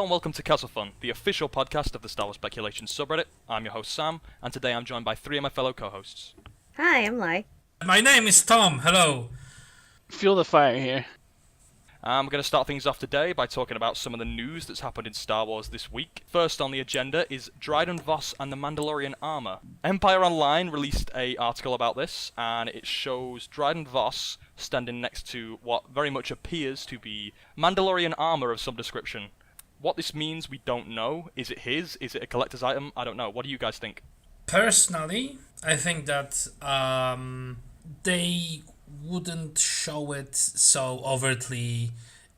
and welcome to Kessel Fun, the official podcast of the Star Wars Speculation subreddit. I'm your host Sam, and today I'm joined by three of my fellow co-hosts. Hi, I'm Lai. My name is Tom. Hello. Feel the fire here. We're going to start things off today by talking about some of the news that's happened in Star Wars this week. First on the agenda is Dryden Voss and the Mandalorian armour. Empire Online released an article about this, and it shows Dryden Voss standing next to what very much appears to be Mandalorian armour of some description. What this means, we don't know. Is it his? Is it a collector's item? I don't know. What do you guys think? Personally, I think that they wouldn't show it so overtly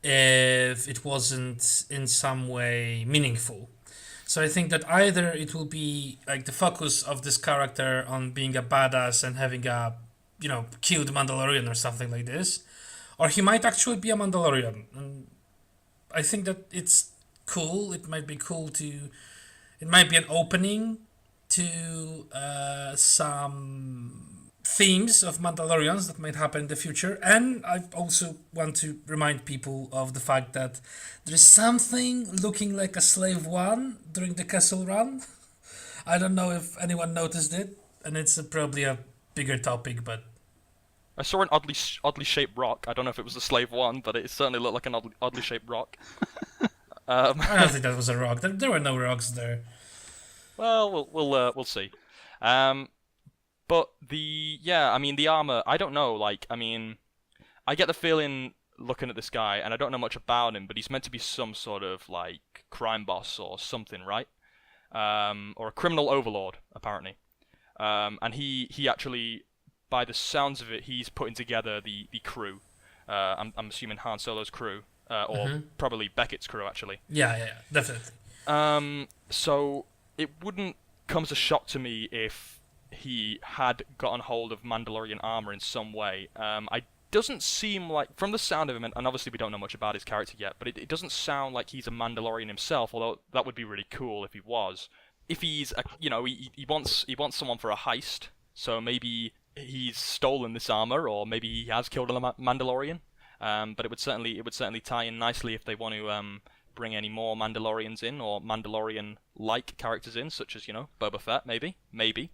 if it wasn't in some way meaningful. So I think that either it will be like the focus of this character on being a badass and having a, killed Mandalorian or something like this, or he might actually be a Mandalorian. And I think that it's cool. It might be cool it might be an opening to some themes of Mandalorians that might happen in the future. And I also want to remind people of the fact that there is something looking like a Slave One during the Kessel run. I don't know if anyone noticed it, and it's probably a bigger topic, but I saw an oddly shaped rock. I don't know if it was a Slave One, but it certainly looked like an oddly shaped rock. I don't think that was a rock. There were no rocks there. Well, we'll see. But the armor, I don't know, I get the feeling looking at this guy, and I don't know much about him, but he's meant to be some sort of, crime boss or something, right? Or a criminal overlord, apparently. And he actually, by the sounds of it, he's putting together the crew. I'm assuming Han Solo's crew, or probably Beckett's crew, actually. Yeah, definitely. So it wouldn't come as a shock to me if he had gotten hold of Mandalorian armor in some way. It doesn't seem like, from the sound of him, and obviously we don't know much about his character yet, but it doesn't sound like he's a Mandalorian himself, although that would be really cool if he was. If he's, he wants someone for a heist, so maybe he's stolen this armor, or maybe he has killed a Mandalorian. But it would certainly tie in nicely if they want to bring any more Mandalorians in, or Mandalorian-like characters in, such as, Boba Fett, maybe.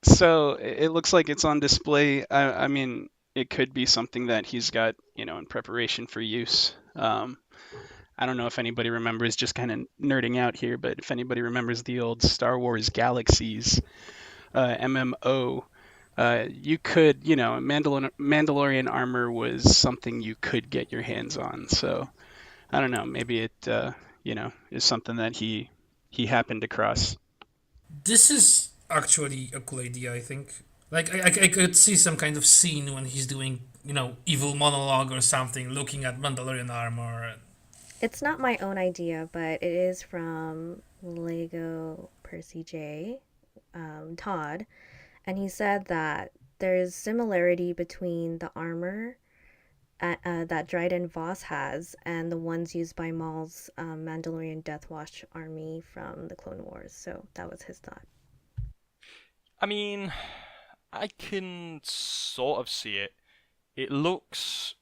So it looks like it's on display. I mean, it could be something that he's got, in preparation for use. I don't know if anybody remembers, just kind of nerding out here, but if anybody remembers the old Star Wars Galaxies MMO, you could, Mandalorian armor was something you could get your hands on. So I don't know, maybe it, is something that he happened across. This is actually a cool idea, I think. Like, I could see some kind of scene when he's doing, evil monologue or something, looking at Mandalorian armor. It's not my own idea, but it is from Lego Percy J, Todd, and he said that there's similarity between the armor that Dryden Voss has and the ones used by Maul's Mandalorian Death Watch army from the Clone Wars. So that was his thought. I mean, I can sort of see it. It looks...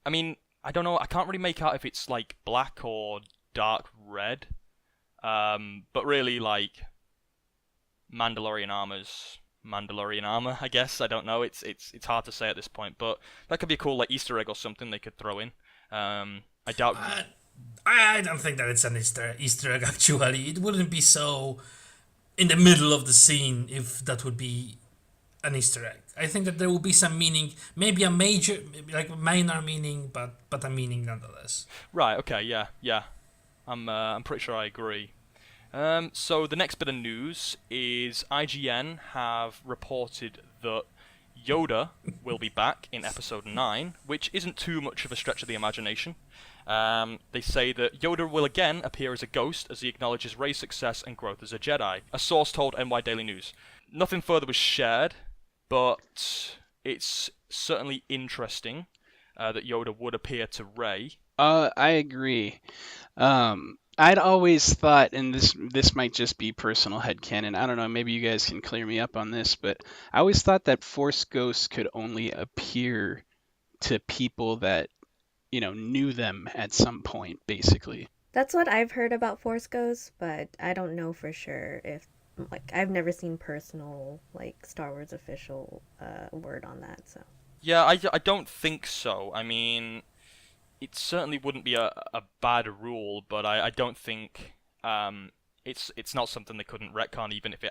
I mean, I don't know, I can't really make out if it's, black or dark red. But really, Mandalorian armor, I guess. I don't know. It's hard to say at this point, but that could be a cool Easter egg or something they could throw in. I doubt. I don't think that it's an Easter egg. Actually, it wouldn't be so in the middle of the scene if that would be an Easter egg. I think that there will be some meaning, maybe a major, minor meaning, but a meaning nonetheless. Right. Okay. Yeah. I'm pretty sure I agree. So the next bit of news is IGN have reported that Yoda will be back in episode 9, which isn't too much of a stretch of the imagination. They say that Yoda will again appear as a ghost as he acknowledges Rey's success and growth as a Jedi. A source told NY Daily News. Nothing further was shared, but it's certainly interesting that Yoda would appear to Rey. I agree. I'd always thought, and this might just be personal headcanon, I don't know, maybe you guys can clear me up on this, but I always thought that Force ghosts could only appear to people that knew them at some point, basically. That's what I've heard about Force Ghosts, but I don't know for sure if, like, I've never seen personal, like, Star Wars official word on that, so. Yeah, I don't think so. I mean, it certainly wouldn't be a bad rule, but I don't think it's not something they couldn't retcon even if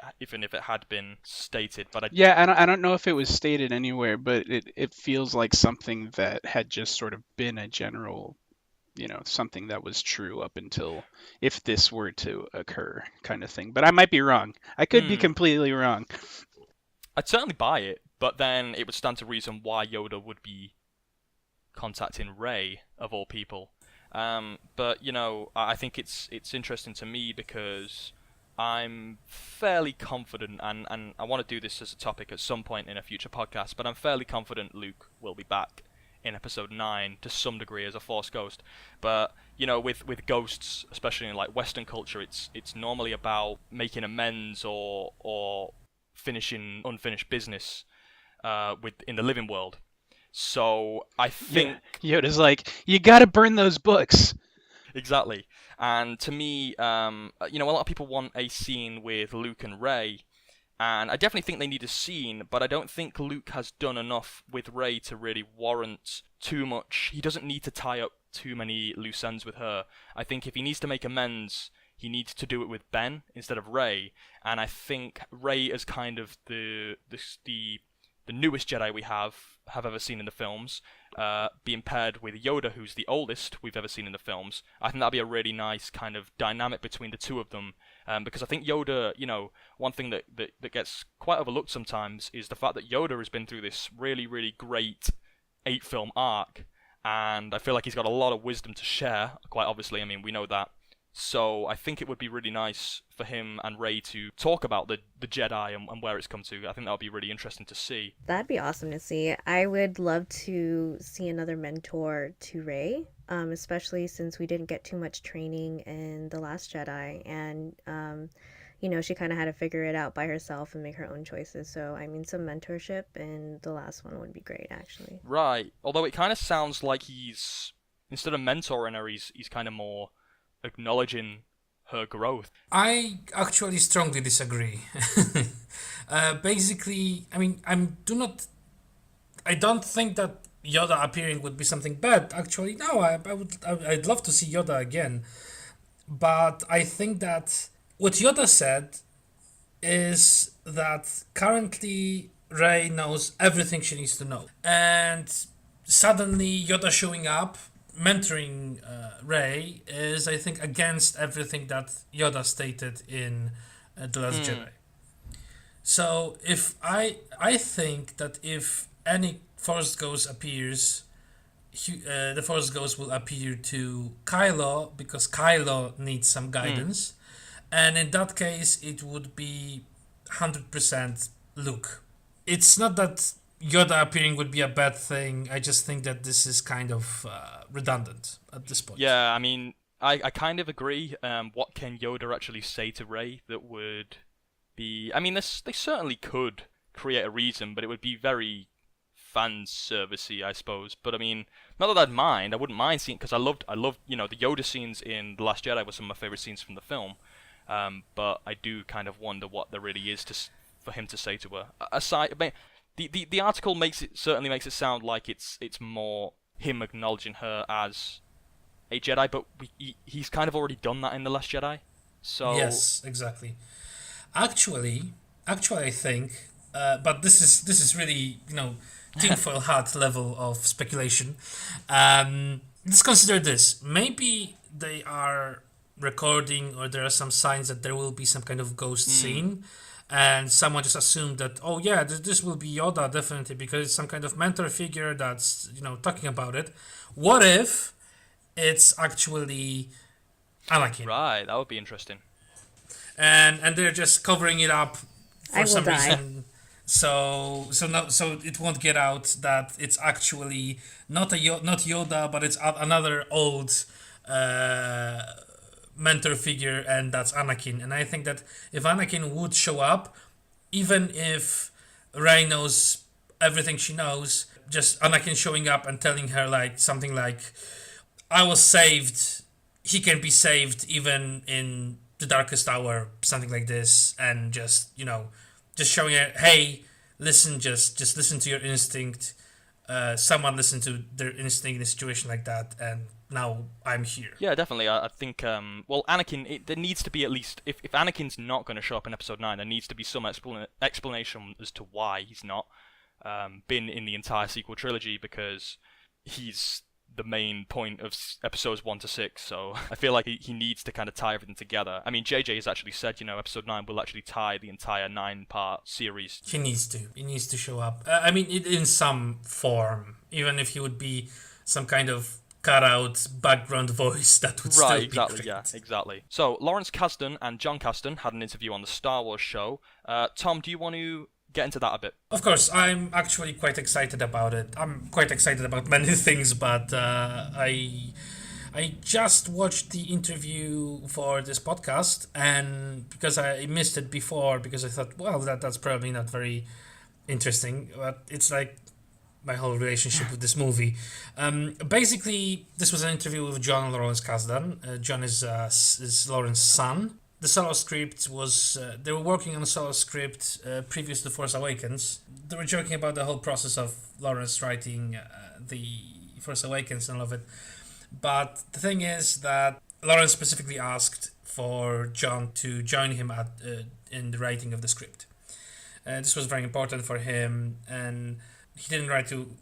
it had been stated. But Yeah, I don't know if it was stated anywhere, but it feels like something that had just sort of been a general, something that was true up until if this were to occur kind of thing. But I might be wrong. I could be completely wrong. I'd certainly buy it, but then it would stand to reason why Yoda would be contacting Rey of all people. But I think it's interesting to me because I'm fairly confident, and I want to do this as a topic at some point in a future podcast, but I'm fairly confident Luke will be back in episode 9 to some degree as a Force ghost. But with ghosts, especially in like Western culture, it's normally about making amends or finishing unfinished business in the living world. So I think Yoda's like, you gotta burn those books. Exactly. And to me, a lot of people want a scene with Luke and Rey, and I definitely think they need a scene, but I don't think Luke has done enough with Rey to really warrant too much. He doesn't need to tie up too many loose ends with her. I think if he needs to make amends, he needs to do it with Ben instead of Rey, and I think Rey is kind of the newest Jedi we have ever seen in the films, being paired with Yoda, who's the oldest we've ever seen in the films. I think that'd be a really nice kind of dynamic between the two of them, because I think Yoda, one thing that gets quite overlooked sometimes is the fact that Yoda has been through this really, really great 8-film arc, and I feel like he's got a lot of wisdom to share, quite obviously. I mean, we know that. So I think it would be really nice for him and Rey to talk about the Jedi and where it's come to. I think that would be really interesting to see. That'd be awesome to see. I would love to see another mentor to Rey, especially since we didn't get too much training in The Last Jedi, and she kind of had to figure it out by herself and make her own choices. So I mean, some mentorship in the last one would be great, actually. Right. Although it kind of sounds like he's, instead of mentoring her, he's kind of more acknowledging her growth. I actually strongly disagree. Basically, I mean, I don't think that Yoda appearing would be something bad. Actually, no, I'd love to see Yoda again. But I think that what Yoda said is that currently Rey knows everything she needs to know. And suddenly Yoda showing up mentoring Rey is, I think, against everything that Yoda stated in The Last Jedi. So if I think that if any Force Ghost appears, the Force Ghost will appear to Kylo because Kylo needs some guidance, and in that case it would be 100% Luke. It's not that Yoda appearing would be a bad thing. I just think that this is kind of redundant at this point. Yeah, I mean, I kind of agree. What can Yoda actually say to Rey that would be... I mean, they certainly could create a reason, but it would be very fan servicey, I suppose. But I mean, not that I'd mind. I wouldn't mind seeing, because I loved the Yoda scenes in The Last Jedi were some of my favorite scenes from the film. But I do kind of wonder what there really is for him to say to her. Aside, I mean, the article certainly makes it sound like it's more him acknowledging her as a Jedi, but he's kind of already done that in The Last Jedi. So yes, exactly. Actually, I think, but this is really tinfoil hat level of speculation. Let's consider this. Maybe they are recording, or there are some signs that there will be some kind of ghost scene. And someone just assumed that, oh yeah, this will be Yoda definitely because it's some kind of mentor figure that's talking about it. What if it's actually Anakin? Right, that would be interesting. And they're just covering it up for some die. reason, so it won't get out that it's actually not Yoda, but it's another old mentor figure, and that's Anakin. And I think that if Anakin would show up, even if Rey knows everything she knows, just Anakin showing up and telling her like something like, "I was saved. He can be saved even in the darkest hour," something like this, and just just showing her, "Hey, listen, just listen to your instinct. Someone listen to their instinct in a situation like that, and now I'm here." Yeah, definitely. I think, well, Anakin, there needs to be at least, if Anakin's not going to show up in Episode 9, there needs to be some explanation as to why he's not been in the entire sequel trilogy, because he's the main point of Episodes 1 to 6, so I feel like he needs to kind of tie everything together. I mean, JJ has actually said, Episode 9 will actually tie the entire 9-part series. He needs to show up. I mean, in some form, even if he would be some kind of cut-out background voice, that would still be great. Yeah, exactly. So, Lawrence Kasdan and John Kasdan had an interview on the Star Wars show. Tom, do you want to get into that a bit? Of course, I'm actually quite excited about it. I'm quite excited about many things, but I just watched the interview for this podcast, and because I missed it before, because I thought, well, that's probably not very interesting, but it's like my whole relationship with this movie. Basically, this was an interview with John and Lawrence Kasdan. John is Lawrence's son. The solo script was, they were working on a solo script previous to Force Awakens. They were joking about the whole process of Lawrence writing the Force Awakens and all of it. But the thing is that Lawrence specifically asked for John to join him in the writing of the script. This was very important for him, and he didn't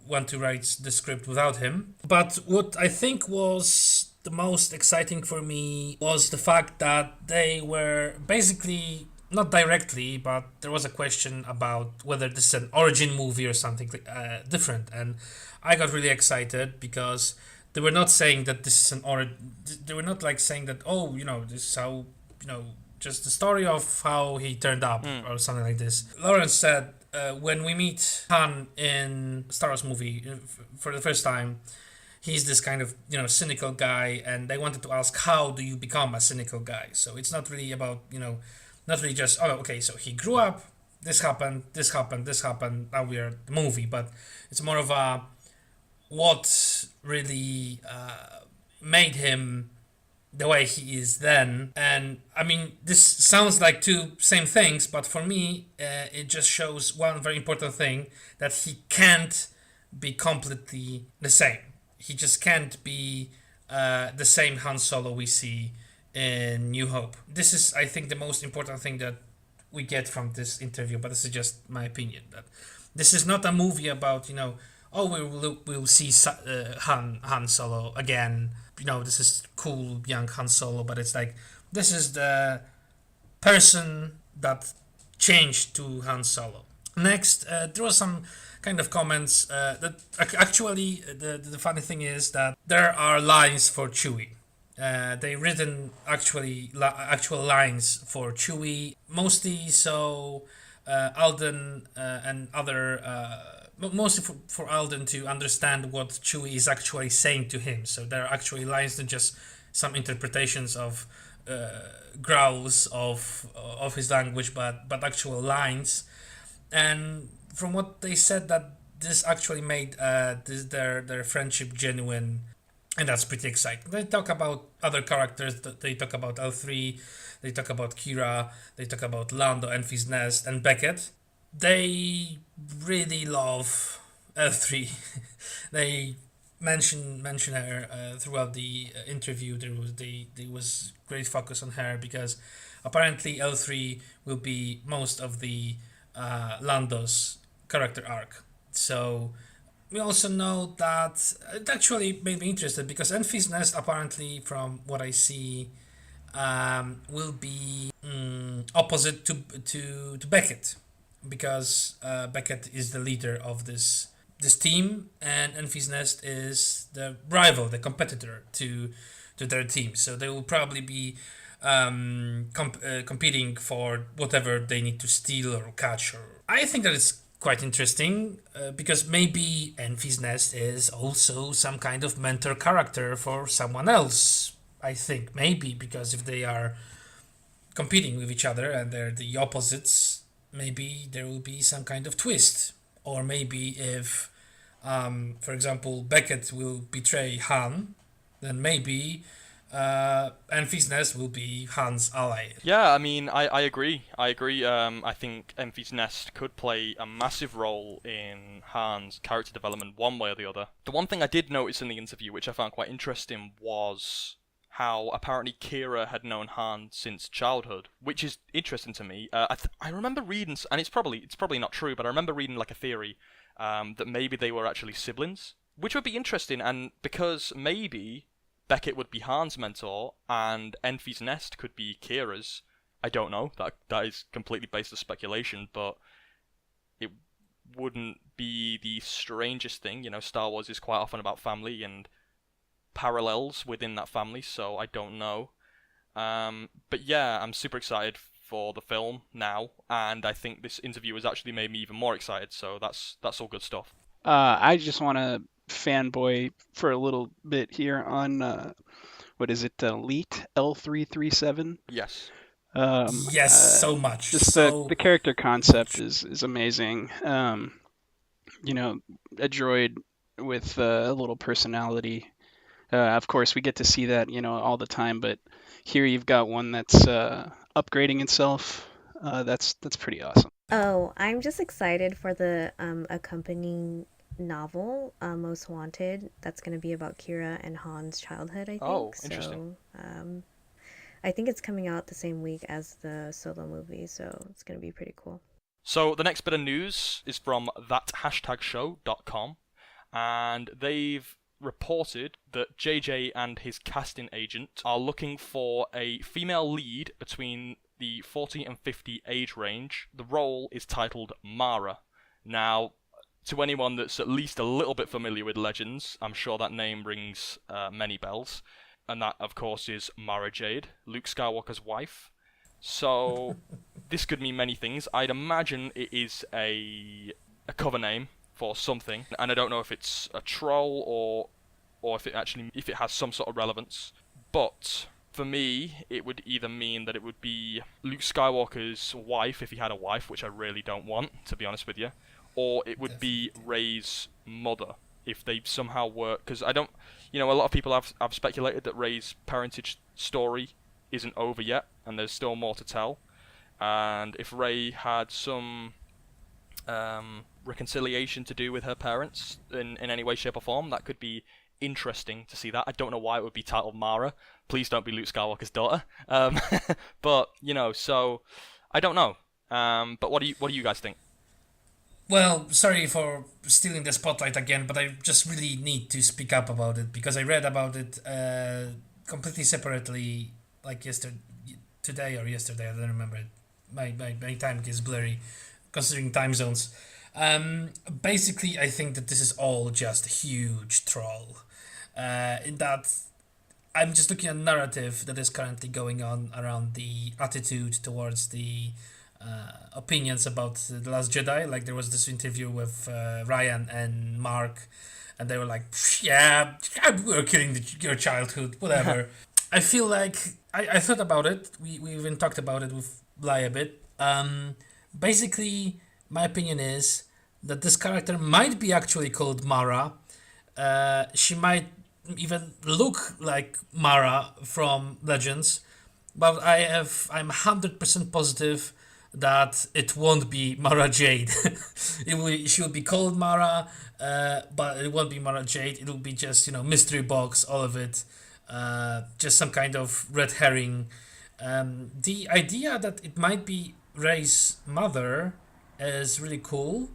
want to write the script without him. But what I think was the most exciting for me was the fact that they were basically, not directly, but there was a question about whether this is an origin movie or something different. And I got really excited because they were not saying that this is an origin. They were not like saying that, oh, this is how, just the story of how he turned up or something like this. Lawrence said, when we meet Han in Star Wars movie for the first time, he's this kind of, cynical guy, and they wanted to ask, how do you become a cynical guy? So it's not really about, not really just, oh, okay, so he grew up, this happened, now we are the movie, but it's more of a, what really made him the way he is then. And I mean, this sounds like two same things, but for me, it just shows one very important thing, that he can't be completely the same. He just can't be the same Han Solo we see in New Hope. This is, I think, the most important thing that we get from this interview, but this is just my opinion. That this is not a movie about, we'll see Han Solo again. This is cool young Han Solo, but it's like, this is the person that changed to Han Solo. Next, there was some kind of comments that actually the funny thing is that there are lines for Chewie. They written actual lines for Chewie, mostly so Alden and other mostly for Alden to understand what Chewie is actually saying to him. So there are actually lines, not just some interpretations of growls of his language, but actual lines. And from what they said, that this actually made their friendship genuine, and that's pretty exciting. They talk about other characters. They talk about L3, they talk about Kira, they talk about Lando, Enfys Nest, and Beckett. They really love L3. They mention her throughout the interview. There was great focus on her because apparently L3 will be most of the Lando's character arc. So we also know that it actually made me interested because Enfys Nest, apparently, from what I see, will be opposite to Beckett, because Beckett is the leader of this team, and Enfys Nest is the rival, the competitor to their team. So they will probably be competing for whatever they need to steal or catch. I think that it's quite interesting because maybe Enfys Nest is also some kind of mentor character for someone else. I think maybe because if they are competing with each other and they're the opposites, maybe there will be some kind of twist. Or maybe if For example, Beckett will betray Han, then maybe Enfys Nest will be Han's ally. Yeah, I mean, I agree. I agree. I think Enfys Nest could play a massive role in Han's character development one way or the other. The one thing I did notice in the interview, which I found quite interesting, was how apparently Kira had known Han since childhood, which is interesting to me. I remember reading, and it's probably not true, but I remember reading like a theory that maybe they were actually siblings, which would be interesting, and because maybe Beckett would be Han's mentor, and Enfys Nest could be Kira's. I don't know. That is completely based on speculation, but it wouldn't be the strangest thing. Star Wars is quite often about family and parallels within that family, so I don't know. But yeah, I'm super excited for the film now, and I think this interview has actually made me even more excited, so that's all good stuff. I just want to fanboy for a little bit here on what is it, Elite L337? Yes. Yes, so much. Just so the character concept is amazing. You know, a droid with a little personality. Of course, we get to see that, all the time, but here you've got one that's upgrading itself. That's pretty awesome. Oh, I'm just excited for the accompanying novel, Most Wanted. That's going to be about Kira and Han's childhood, I think. Oh, interesting. So, I think it's coming out the same week as the solo movie, so it's going to be pretty cool. So the next bit of news is from thathashtagshow.com, and they've reported that JJ and his casting agent are looking for a female lead between the 40 and 50 age range. The role is titled Mara. Now, to anyone that's at least a little bit familiar with Legends, I'm sure that name rings many bells. And that, of course, is Mara Jade, Luke Skywalker's wife. So, this could mean many things. I'd imagine it is a cover name for something, and I don't know if it's a troll or if it has some sort of relevance. But for me, it would either mean that it would be Luke Skywalker's wife, if he had a wife, which I really don't want, to be honest with you, or it would be Rey's mother, if they somehow work. Because I don't, a lot of people have speculated that Rey's parentage story isn't over yet, and there's still more to tell. And if Rey had some reconciliation to do with her parents in any way, shape, or form, that could be interesting to see that. I don't know why it would be titled Mara. Please don't be Luke Skywalker's daughter. But so I don't know. But what do you guys think? Well, sorry for stealing the spotlight again, but I just really need to speak up about it because I read about it completely separately, like today or yesterday. I don't remember it. My time gets blurry, considering time zones. Basically, I think that this is all just a huge troll. In that, I'm just looking at narrative that is currently going on around the attitude towards the opinions about The Last Jedi. Like, there was this interview with Ryan and Mark, and they were like, yeah, we were killing your childhood, whatever. I feel like, I thought about it, we even talked about it with Bly a bit. Basically, my opinion is that this character might be actually called Mara. She might even look like Mara from Legends, but I'm 100% positive that it won't be Mara Jade. She will be called Mara, but it won't be Mara Jade. It will be just, mystery box, all of it. Just some kind of red herring. The idea that it might be Rey's mother is really cool,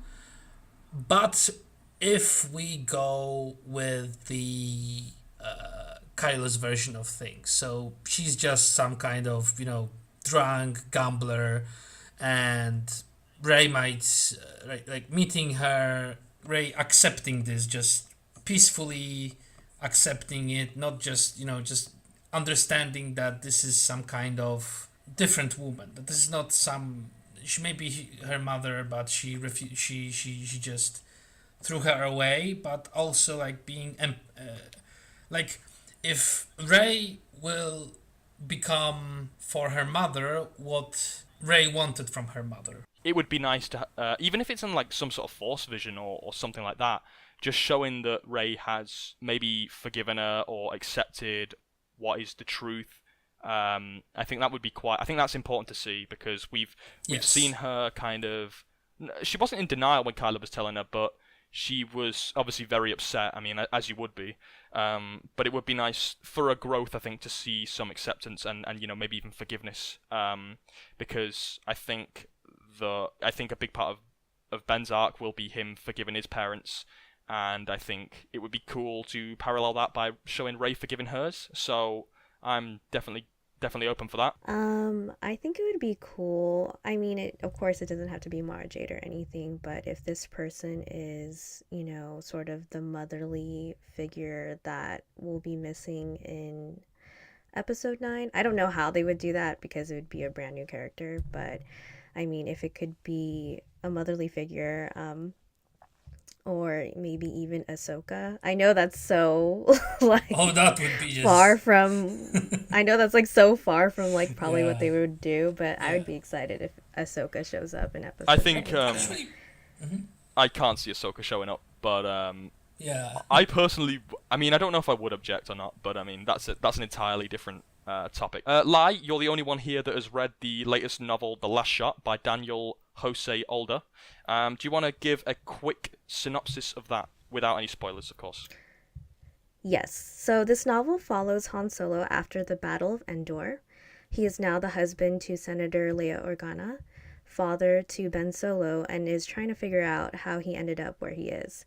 but if we go with the Kylo's version of things, so she's just some kind of, drunk gambler, and Rey might, like meeting her, Rey accepting this, just peacefully accepting it, not just, just understanding that this is some kind of different woman, that this is not she may be her mother, but she just threw her away, but also like being like if Rey will become for her mother what Rey wanted from her mother. It would be nice to, even if it's in like some sort of Force vision or something like that, just showing that Rey has maybe forgiven her or accepted what is the truth. I think that would be I think that's important to see, because we've Yes. seen her kind of. She wasn't in denial when Kylo was telling her, but she was obviously very upset. I mean, as you would be. But it would be nice for a growth, I think, to see some acceptance and maybe even forgiveness. Because I think a big part of Ben's arc will be him forgiving his parents, and I think it would be cool to parallel that by showing Rey forgiving hers. So I'm definitely open for that. I think it would be cool. I mean, of course, it doesn't have to be Mara Jade or anything, but if this person is, sort of the motherly figure that will be missing in episode 9, I don't know how they would do that because it would be a brand new character, but I mean, if it could be a motherly figure, or maybe even Ahsoka. I know that's so that would be just... far from. I know that's so far from probably what they would do, but I would be excited if Ahsoka shows up in episode. I think 9. I can't see Ahsoka showing up, but Yeah. I personally, I mean, I don't know if I would object or not, but I mean, that's an entirely different topic. Lai, you're the only one here that has read the latest novel, The Last Shot, by Daniel Jose Older. Do you want to give a quick synopsis of that, without any spoilers, of course? Yes. So this novel follows Han Solo after the Battle of Endor. He is now the husband to Senator Leia Organa, father to Ben Solo, and is trying to figure out how he ended up where he is.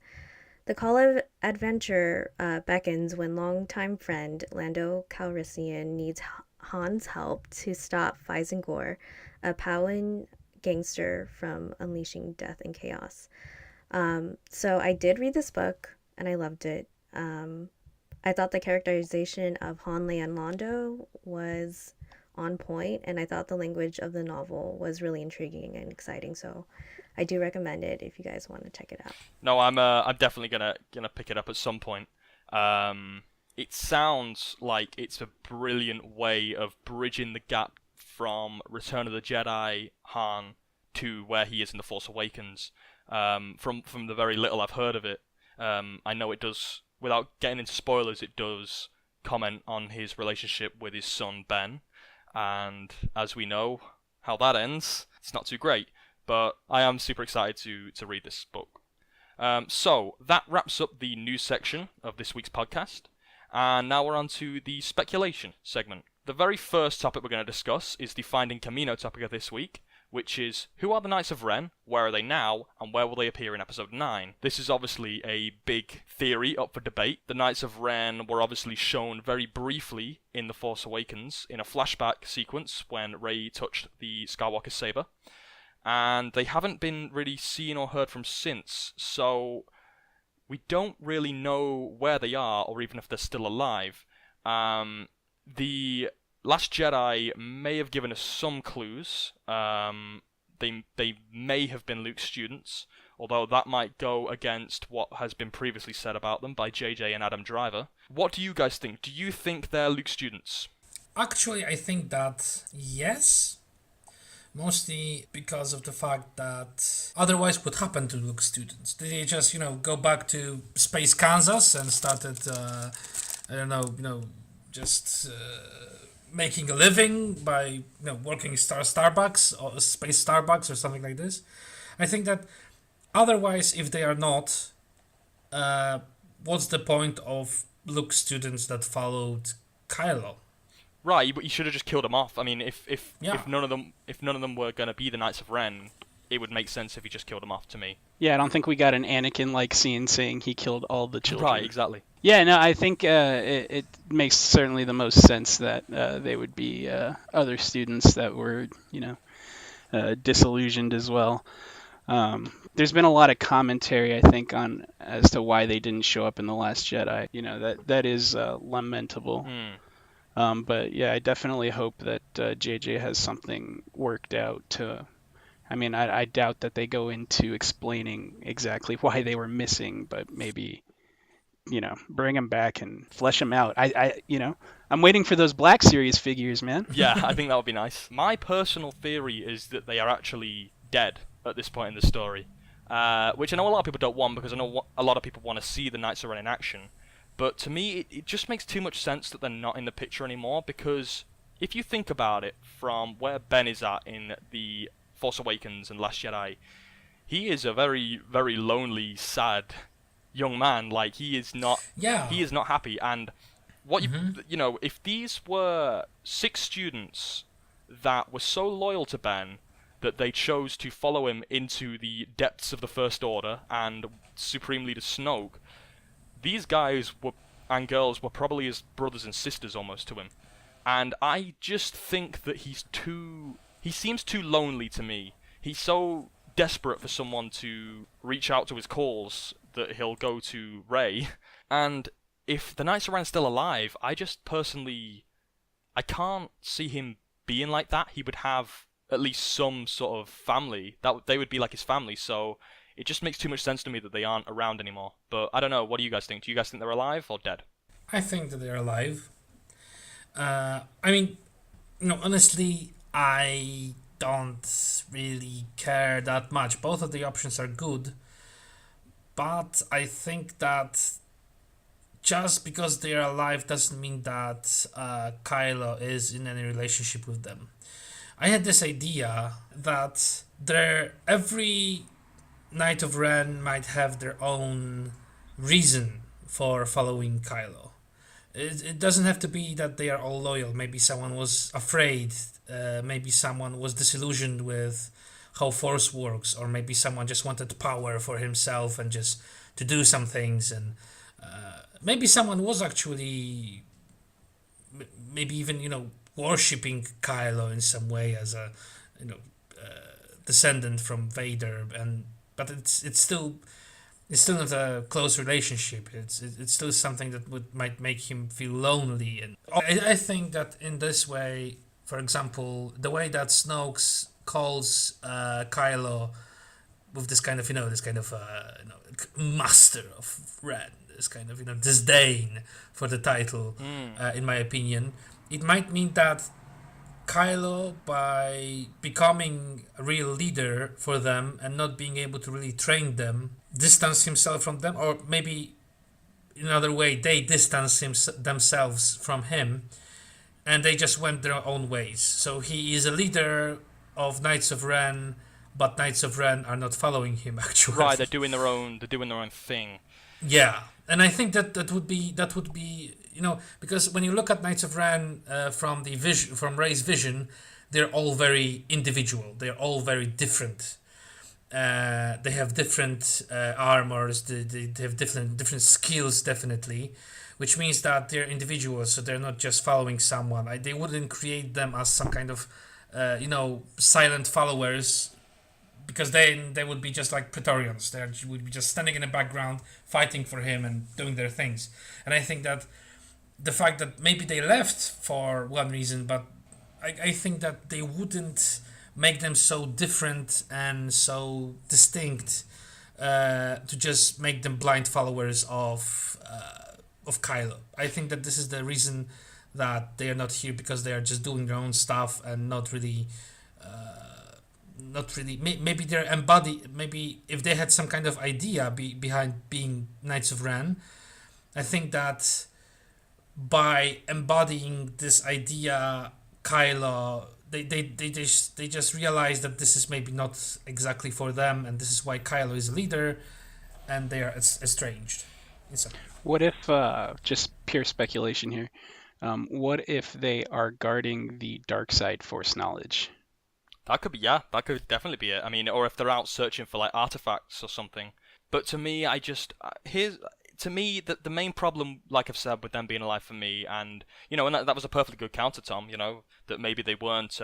The call of adventure beckons when longtime friend Lando Calrissian needs Han's help to stop Fyzen Gor, a Paulan gangster, from unleashing death and chaos. So I did read this book, and I loved it. I thought the characterization of Han, Leia, and Lando was on point, and I thought the language of the novel was really intriguing and exciting. So I do recommend it if you guys want to check it out. No, I'm definitely gonna pick it up at some point. It sounds like it's a brilliant way of bridging the gap from Return of the Jedi Han to where he is in The Force Awakens. From the very little I've heard of it, I know it does. Without getting into spoilers, it does comment on his relationship with his son Ben, and as we know how that ends, it's not too great. But I am super excited to read this book. So that wraps up the news section of this week's podcast, and now we're on to the speculation segment. The very first topic we're going to discuss is the Finding Kamino topic of this week, which is, who are the Knights of Ren, where are they now, and where will they appear in episode 9? This is obviously a big theory up for debate. The Knights of Ren were obviously shown very briefly in The Force Awakens in a flashback sequence when Rey touched the Skywalker saber, and they haven't been really seen or heard from since, so we don't really know where they are or even if they're still alive. The Last Jedi may have given us some clues. They may have been Luke's students, although that might go against what has been previously said about them by JJ and Adam Driver. What do you guys think? Do you think they're Luke's students? Actually, I think that yes. Mostly because of the fact that otherwise what happened to Luke's students? Did they just, go back to Space Kansas and started, just making a living by, working Starbucks or Space Starbucks or something like this? I think that otherwise, if they are not, what's the point of Luke's students that followed Kylo? Right, but you should have just killed them off. I mean, if none of them were going to be the Knights of Ren, it would make sense if you just killed them off to me. Yeah, I don't think we got an Anakin-like scene saying he killed all the children. Right, exactly. Yeah, no, I think it makes certainly the most sense that they would be other students that were, disillusioned as well. There's been a lot of commentary, I think, on as to why they didn't show up in The Last Jedi. That is lamentable. But yeah, I definitely hope that JJ has something worked out to. I mean, I doubt that they go into explaining exactly why they were missing, but maybe, bring them back and flesh them out. I'm waiting for those Black Series figures, man. Yeah, I think that would be nice. My personal theory is that they are actually dead at this point in the story. which I know a lot of people don't want because I know a lot of people want to see the Knights of Ren in action. But to me, it just makes too much sense that they're not in the picture anymore, because if you think about it, from where Ben is at in The Force Awakens and Last Jedi, he is a very, very lonely, sad young man. Like, he is not happy. And what you know, if these were 6 students that were so loyal to Ben that they chose to follow him into the depths of the First Order and Supreme Leader Snoke, these guys and girls were probably his brothers and sisters almost to him. And I just think that he seems too lonely to me. He's so desperate for someone to reach out to his cause that he'll go to Rey. And if the Knights of Ren are still alive, I can't see him being like that. He would have at least some sort of family. That they would be like his family, so it just makes too much sense to me that they aren't around anymore. But I don't know, what do you guys think? Do you guys think they're alive or dead? I think that they're alive. I mean, honestly, I don't really care that much. Both of the options are good, but I think that just because they are alive doesn't mean that Kylo is in any relationship with them. I had this idea that every Knight of Ren might have their own reason for following Kylo. It doesn't have to be that they are all loyal. Maybe someone was afraid. Maybe someone was disillusioned with how Force works, or maybe someone just wanted power for himself and just to do some things. And maybe someone was actually, maybe even worshipping Kylo in some way as a descendant from Vader, but it's still not a close relationship. It's still something that might make him feel lonely. And I think that in this way, for example, the way that Snoke calls Kylo with this kind of master of Ren, this kind of disdain for the title, in my opinion, it might mean that Kylo, by becoming a real leader for them and not being able to really train them, distance himself from them, or maybe in another way they distance themselves from him, and they just went their own ways. So he is a leader of Knights of Ren, but Knights of Ren are not following him actually. Right, they're doing their own thing. Yeah, and I think that would be because when you look at Knights of Ren from Rey's vision, they're all very individual. They're all very different. They have different armors. They have different skills, definitely, which means that they're individuals. So they're not just following someone. They wouldn't create them as some kind of silent followers, because then they would be just like Praetorians. They would be just standing in the background, fighting for him and doing their things. And I think that the fact that maybe they left for one reason, but I think that they wouldn't make them so different and so distinct to just make them blind followers of Kylo. I think that this is the reason that they are not here, because they are just doing their own stuff and not really. Maybe they're embodied. Maybe if they had some kind of idea behind being Knights of Ren, I think that by embodying this idea, Kylo, they just realize that this is maybe not exactly for them, and this is why Kylo is a leader, and they are estranged. What if, just pure speculation here, what if they are guarding the dark side Force knowledge? That could definitely be it. I mean, or if they're out searching for like artifacts or something. But to me, the main problem, like I've said, with them being alive for me, and and that was a perfectly good counter, Tom. That maybe they weren't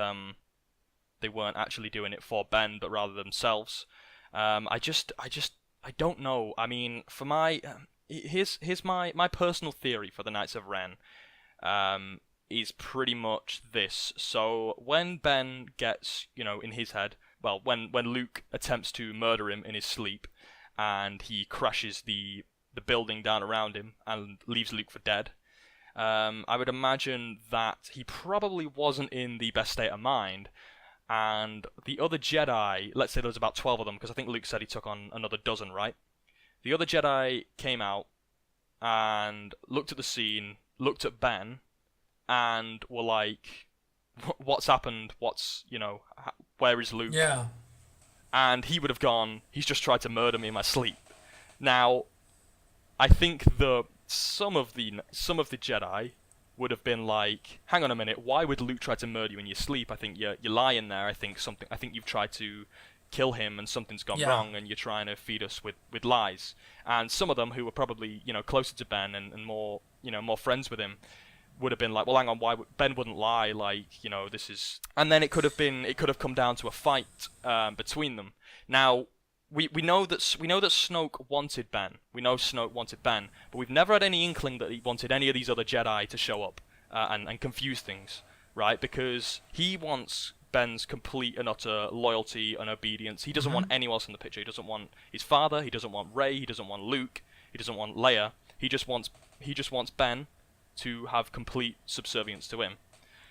actually doing it for Ben, but rather themselves. I don't know. I mean, for here's my personal theory for the Knights of Ren. Is pretty much this. So when Ben gets, in his head, well, when Luke attempts to murder him in his sleep, and he crashes the building down around him and leaves Luke for dead, I would imagine that he probably wasn't in the best state of mind, and the other Jedi, let's say there was about 12 of them, because I think Luke said he took on another dozen, right? The other Jedi came out and looked at the scene, looked at Ben, and were like, what's happened? Where is Luke? Yeah. And he would have gone, he's just tried to murder me in my sleep. Now, I think some of the Jedi would have been like, hang on a minute, why would Luke try to murder you in your sleep? I think you're lying there. I think you've tried to kill him and something's gone wrong and you're trying to feed us with lies. And some of them who were probably, closer to Ben and more, more friends with him would have been like, well, hang on, Ben wouldn't lie, this is... And then it could have come down to a fight between them. Now, we know that Snoke wanted Ben. We know Snoke wanted Ben, but we've never had any inkling that he wanted any of these other Jedi to show up and confuse things, right? Because he wants Ben's complete and utter loyalty and obedience. He doesn't want anyone else in the picture. He doesn't want his father. He doesn't want Rey. He doesn't want Luke. He doesn't want Leia. He just wants Ben to have complete subservience to him.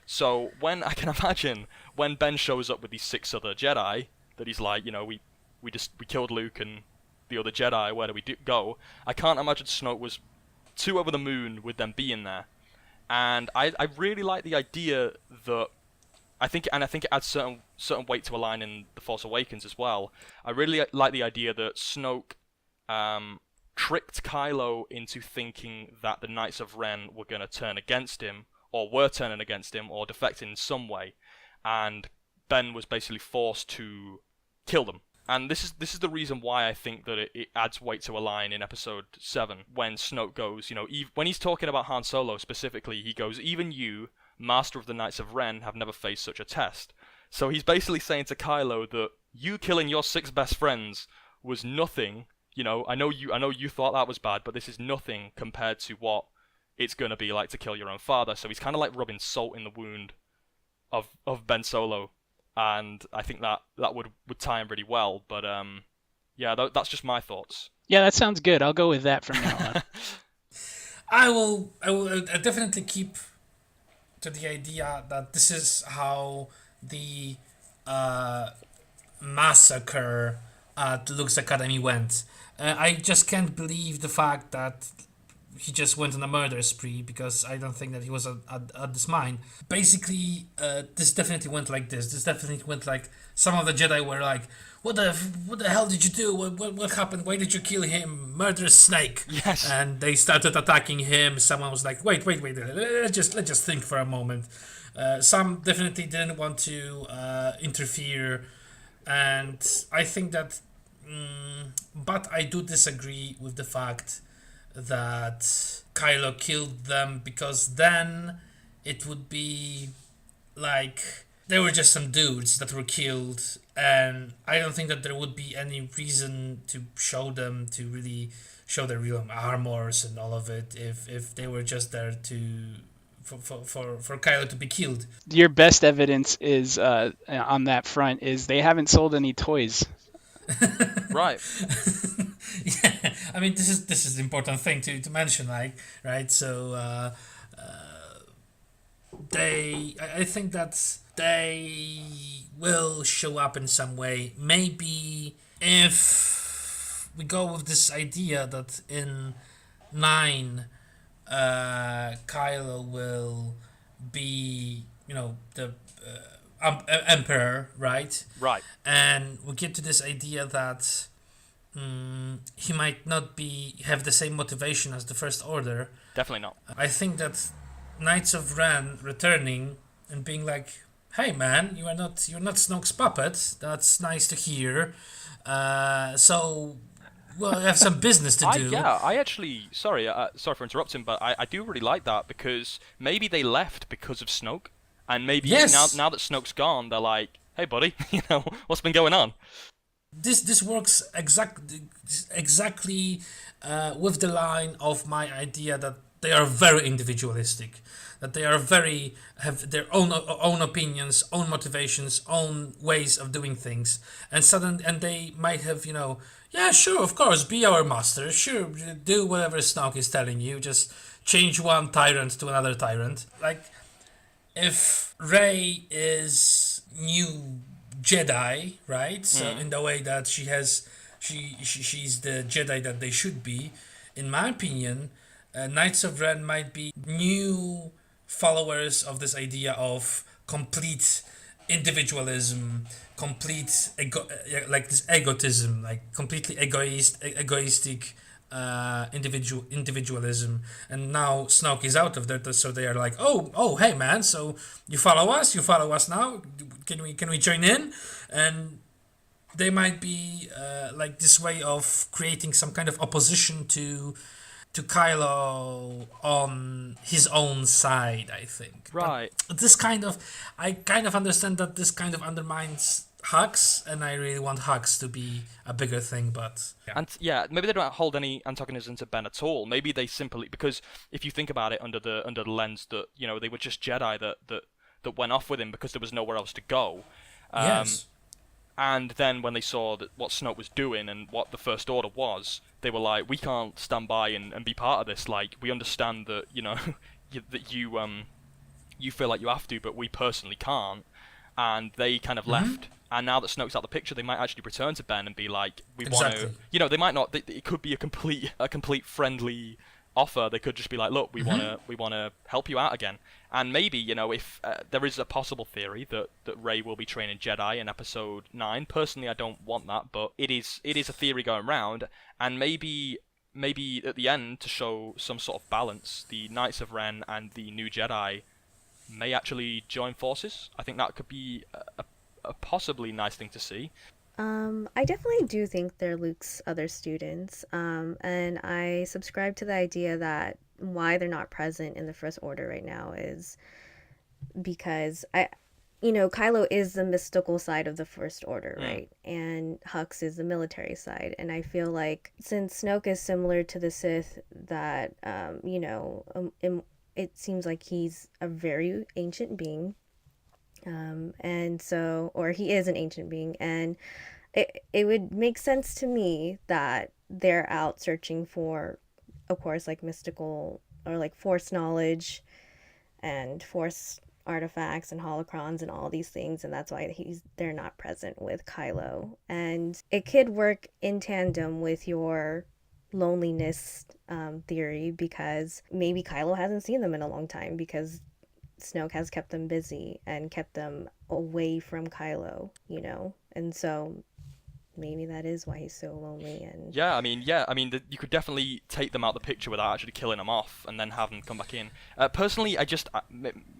So I can imagine when Ben shows up with these 6 other Jedi, that he's like, we killed Luke and the other Jedi, where do we go? I can't imagine Snoke was too over the moon with them being there. And I really like the idea that I think it adds certain weight to a line in The Force Awakens as well. I really like the idea that Snoke tricked Kylo into thinking that the Knights of Ren were going to turn against him, or were turning against him, or defect in some way, and Ben was basically forced to kill them. And this is the reason why I think that it adds weight to a line in Episode 7, when Snoke goes, when he's talking about Han Solo specifically, he goes, even you, Master of the Knights of Ren, have never faced such a test. So he's basically saying to Kylo that you killing your 6 best friends was nothing. I know you thought that was bad, but this is nothing compared to what it's going to be like to kill your own father. So he's kind of like rubbing salt in the wound of Ben Solo. And I think that would tie him really well. But that's just my thoughts. Yeah, that sounds good. I'll go with that from now on. I will definitely keep to the idea that this is how the massacre at Luke's Academy went. I just can't believe the fact that he just went on a murder spree, because I don't think that he was at this mine. Basically, this definitely went like this. This definitely went like some of the Jedi were like, what the hell did you do? What happened? Why did you kill him? Murderous snake. Yes. And they started attacking him. Someone was like, wait. Let's just think for a moment. Some definitely didn't want to interfere. And I think that... but I do disagree with the fact that Kylo killed them, because then it would be like they were just some dudes that were killed, and I don't think that there would be any reason to show them, to really show their real armors and all of it, if they were just there for Kylo to be killed. Your best evidence is on that front is they haven't sold any toys. Right. Yeah, I mean, this is the important thing to mention, like, right? So I think that they will show up in some way. Maybe if we go with this idea that in 9, Kylo will be, the emperor, right? Right. And we get to this idea that he might not have the same motivation as the First Order. Definitely not. I think that Knights of Ren returning and being like, "Hey man, you're not Snoke's puppet. That's nice to hear. So I have some business to do." I actually sorry for interrupting, but I do really like that, because maybe they left because of Snoke, and maybe now that Snoke's gone, they're like, "Hey buddy, what's been going on?" This works exactly with the line of my idea that they are very individualistic, that they are have their own opinions, own motivations, own ways of doing things, and they might have, yeah, sure, of course, be our master, sure, do whatever Snoke is telling you, just change one tyrant to another tyrant. Like, if Rey is new Jedi, right? So in the way that she's the Jedi that they should be. In my opinion, Knights of Ren might be new followers of this idea of complete individualism, complete like this egotism, like completely egoistic individualism. And now Snoke is out of that, so they are like, oh, hey man, so you follow us now. Can we join in? And they might be like this way of creating some kind of opposition to Kylo on his own side, I think. Right. But I kind of understand that this kind of undermines Hux, and I really want Hux to be a bigger thing, but... Yeah. And maybe they don't hold any antagonism to Ben at all. Maybe they simply... Because if you think about it under the lens that, they were just Jedi that went off with him because there was nowhere else to go. Yes. And then when they saw what Snoke was doing and what the First Order was, they were like, we can't stand by and be part of this. Like, we understand that, that you feel like you have to, but we personally can't. And they kind of left. And now that Snoke's out of the picture, they might actually return to Ben and be like, we want to... They might not... It could be a complete friendly offer. They could just be like, look, we want to help you out again. And maybe, if there is a possible theory that Rey will be training Jedi in Episode 9. Personally, I don't want that, but it is a theory going around. And maybe at the end, to show some sort of balance, the Knights of Ren and the new Jedi may actually join forces. I think that could be a possibly nice thing to see. I definitely do think they're Luke's other students, and I subscribe to the idea that why they're not present in the First Order right now is because Kylo is the mystical side of the First Order, right? And Hux is the military side, and I feel like since Snoke is similar to the Sith, that it seems like he's a very ancient being. Or he is an ancient being, and it would make sense to me that they're out searching for, of course, like mystical or like Force knowledge and Force artifacts and holocrons and all these things, and that's why they're not present with Kylo. And it could work in tandem with your loneliness theory, because maybe Kylo hasn't seen them in a long time because Snoke has kept them busy and kept them away from Kylo, and so maybe that is why he's so lonely. And you could definitely take them out of the picture without actually killing them off and then have them come back in. Personally, I just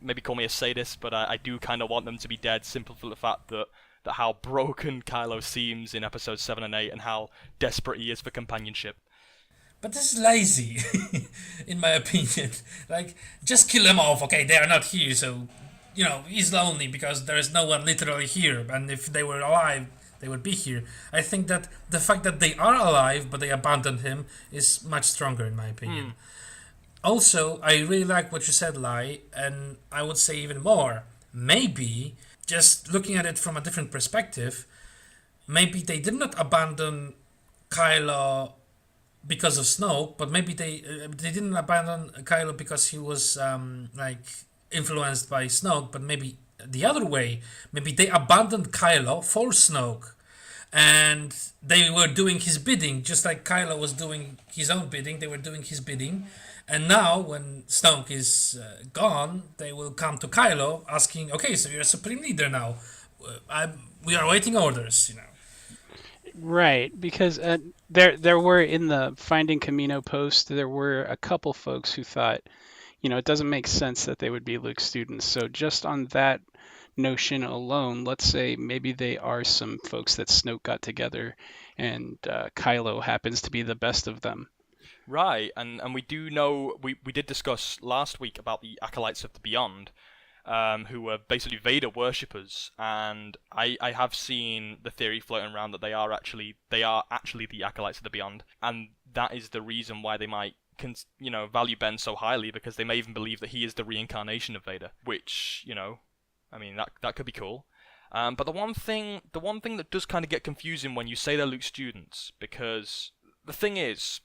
maybe call me a sadist, but I do kind of want them to be dead, simply for the fact that how broken Kylo seems in Episodes 7 and 8 and how desperate he is for companionship. But this is lazy, in my opinion. Like, just kill them off. Okay, they are not here, so, he's lonely because there is no one literally here. And if they were alive, they would be here. I think that the fact that they are alive, but they abandoned him, is much stronger, in my opinion. Also, I really like what you said, Lai, and I would say even more. Maybe, just looking at it from a different perspective, maybe they did not abandon Kylo because of Snoke, but maybe they didn't abandon Kylo because he was influenced by Snoke, but maybe the other way. Maybe they abandoned Kylo for Snoke, and they were doing his bidding, just like Kylo was doing his own bidding. They were doing his bidding, and now when Snoke is gone, they will come to Kylo asking, "Okay, so you're a supreme leader now. We are waiting orders," Right, because there were, in the Finding Kamino post, there were a couple folks who thought, it doesn't make sense that they would be Luke's students. So just on that notion alone, let's say maybe they are some folks that Snoke got together, and Kylo happens to be the best of them. Right, and we do know, we did discuss last week about the Acolytes of the Beyond, who were basically Vader worshippers, and I have seen the theory floating around that they are actually the Acolytes of the Beyond, and that is the reason why they might value Ben so highly, because they may even believe that he is the reincarnation of Vader, which that could be cool. But the one thing that does kind of get confusing when you say they're Luke's students, because the thing is,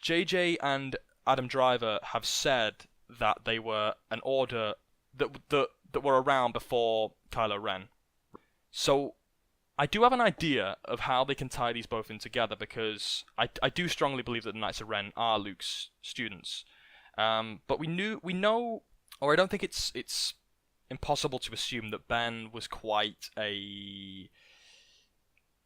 JJ and Adam Driver have said that they were an order that that were around before Kylo Ren. So I do have an idea of how they can tie these both in together, because I do strongly believe that the Knights of Ren are Luke's students. But we know, or I don't think it's impossible to assume that Ben was quite a.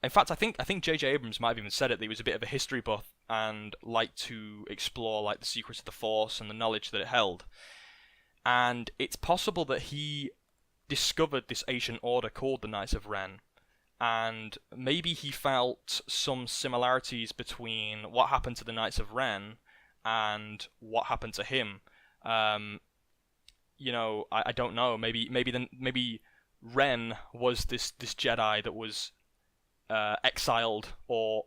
In fact, I think J.J. Abrams might have even said it, that he was a bit of a history buff and liked to explore like the secrets of the Force and the knowledge that it held. And it's possible that he discovered this ancient order called the Knights of Ren, and maybe he felt some similarities between what happened to the Knights of Ren and what happened to him. I don't know. Maybe Ren was this Jedi that was exiled or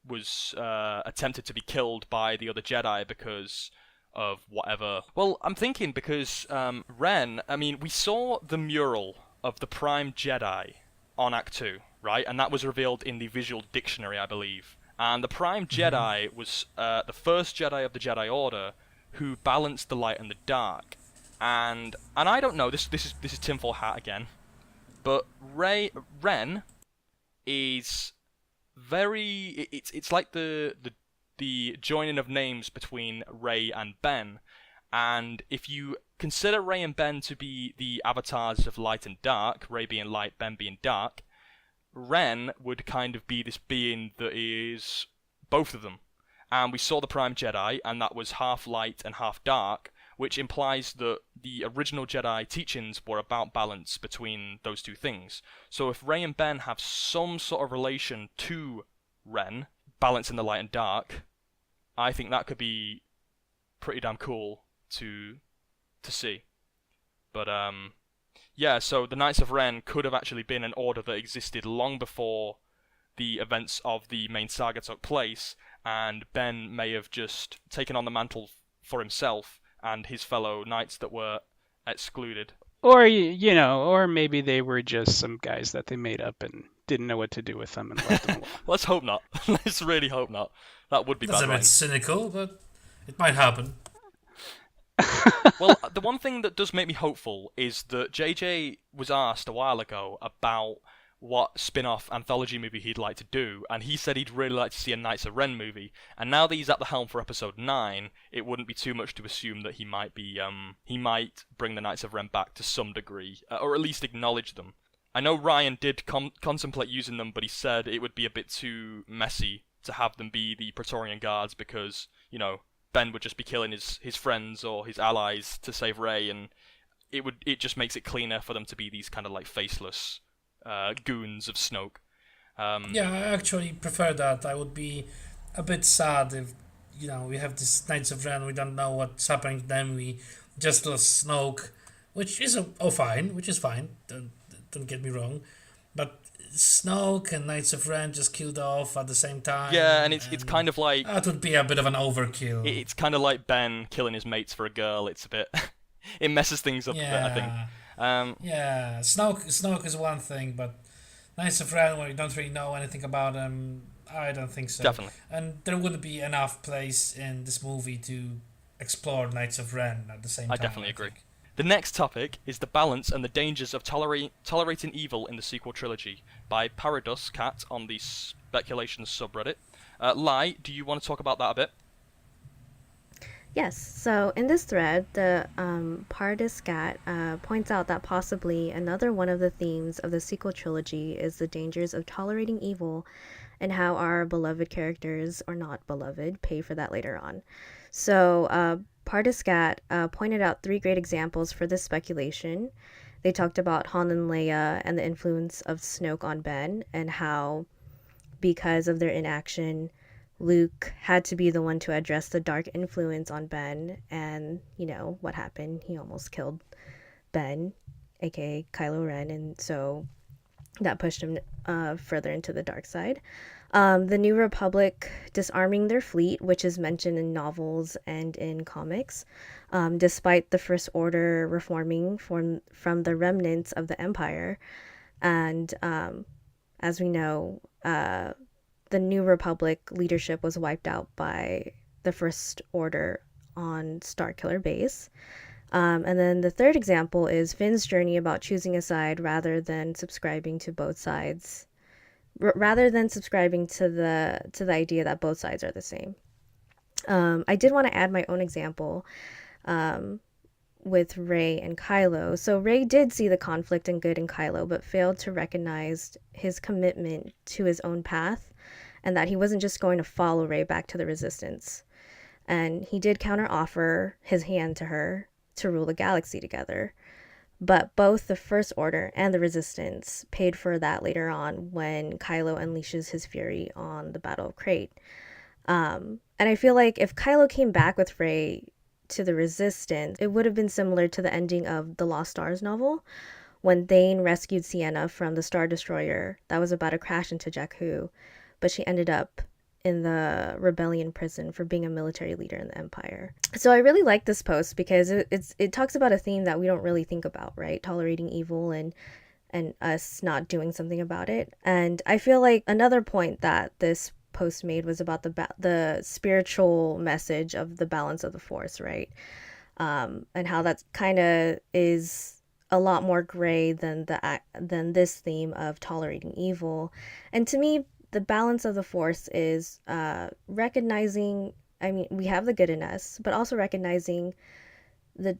was attempted to be killed by the other Jedi because of whatever. Well, I'm thinking because Ren, I mean, we saw the mural of the Prime Jedi on Act 2, right? And that was revealed in the visual dictionary, I believe. And the Prime Jedi was the first Jedi of the Jedi Order who balanced the light and the dark. And I don't know, this is tinfoil hat again, but Ren is very. It's like the joining of names between Rey and Ben, and if you consider Rey and Ben to be the avatars of light and dark, Rey being light, Ben being dark, Ren would kind of be this being that is both of them. And we saw the Prime Jedi, and that was half light and half dark, which implies that the original Jedi teachings were about balance between those two things. So if Rey and Ben have some sort of relation to Ren, balancing the light and dark, I think that could be pretty damn cool to see. But yeah, so the Knights of Ren could have actually been an order that existed long before the events of the main saga took place, and Ben may have just taken on the mantle for himself and his fellow knights that were excluded. Or or maybe they were just some guys that they made up and didn't know what to do with them and left them alone. Let's hope not. Let's really hope not. That would be That's bad. a bit cynical, but it might happen. Well, the one thing that does make me hopeful is that JJ was asked a while ago about what spin-off anthology movie he'd like to do, and he said he'd really like to see a Knights of Ren movie. And now that he's at the helm for episode 9, it wouldn't be too much to assume that he might bring the Knights of Ren back to some degree, or at least acknowledge them. I know Ryan did contemplate using them, but he said it would be a bit too messy to have them be the Praetorian Guards because, Ben would just be killing his friends or his allies to save Rey, and it just makes it cleaner for them to be these kind of like faceless goons of Snoke. Yeah, I actually prefer that. I would be a bit sad if, we have this Knights of Ren, we don't know what's happening to them, we just lost Snoke, which is fine, don't get me wrong, but Snoke and Knights of Ren just killed off at the same time. Yeah, and it's kind of like... That would be a bit of an overkill. It's kind of like Ben killing his mates for a girl. It's a bit... it messes things up a bit, I think. Yeah, Snoke is one thing, but Knights of Ren, where you don't really know anything about them, I don't think so. Definitely. And there wouldn't be enough place in this movie to explore Knights of Ren at the same time. I definitely agree. The next topic is the balance and the dangers of tolerating evil in the sequel trilogy by Paradus Cat on the Speculations subreddit. Lai, do you want to talk about that a bit? Yes, so in this thread, the Paradus Cat points out that possibly another one of the themes of the sequel trilogy is the dangers of tolerating evil and how our beloved characters, or not beloved, pay for that later on. So Pardiscat pointed out 3 great examples for this speculation. They talked about Han and Leia and the influence of Snoke on Ben, and how, because of their inaction, Luke had to be the one to address the dark influence on Ben, and, what happened? He almost killed Ben, aka Kylo Ren, and so that pushed him further into the dark side. The New Republic disarming their fleet, which is mentioned in novels and in comics, despite the First Order reforming from the remnants of the Empire. And as we know, the New Republic leadership was wiped out by the First Order on Starkiller Base. And then the third example is Finn's journey about choosing a side rather than subscribing to both sides, rather than subscribing to the idea that both sides are the same. I did want to add my own example with Rey and Kylo. So Rey did see the conflict and good in Kylo, but failed to recognize his commitment to his own path, and that he wasn't just going to follow Rey back to the Resistance. And he did counteroffer his hand to her to rule the galaxy together. But both the First Order and the Resistance paid for that later on when Kylo unleashes his fury on the Battle of Crate. And I feel like if Kylo came back with Rey to the Resistance, it would have been similar to the ending of the Lost Stars novel, when Thane rescued Sienna from the Star Destroyer that was about to crash into Jakku, but she ended up in the rebellion prison for being a military leader in the Empire. So I really like this post because it talks about a theme that we don't really think about, right? Tolerating evil and us not doing something about it. And I feel like another point that this post made was about the spiritual message of the balance of the Force, right? And how that kind of is a lot more gray than this theme of tolerating evil. And to me, the balance of the Force is recognizing, I mean, we have the good in us, but also recognizing the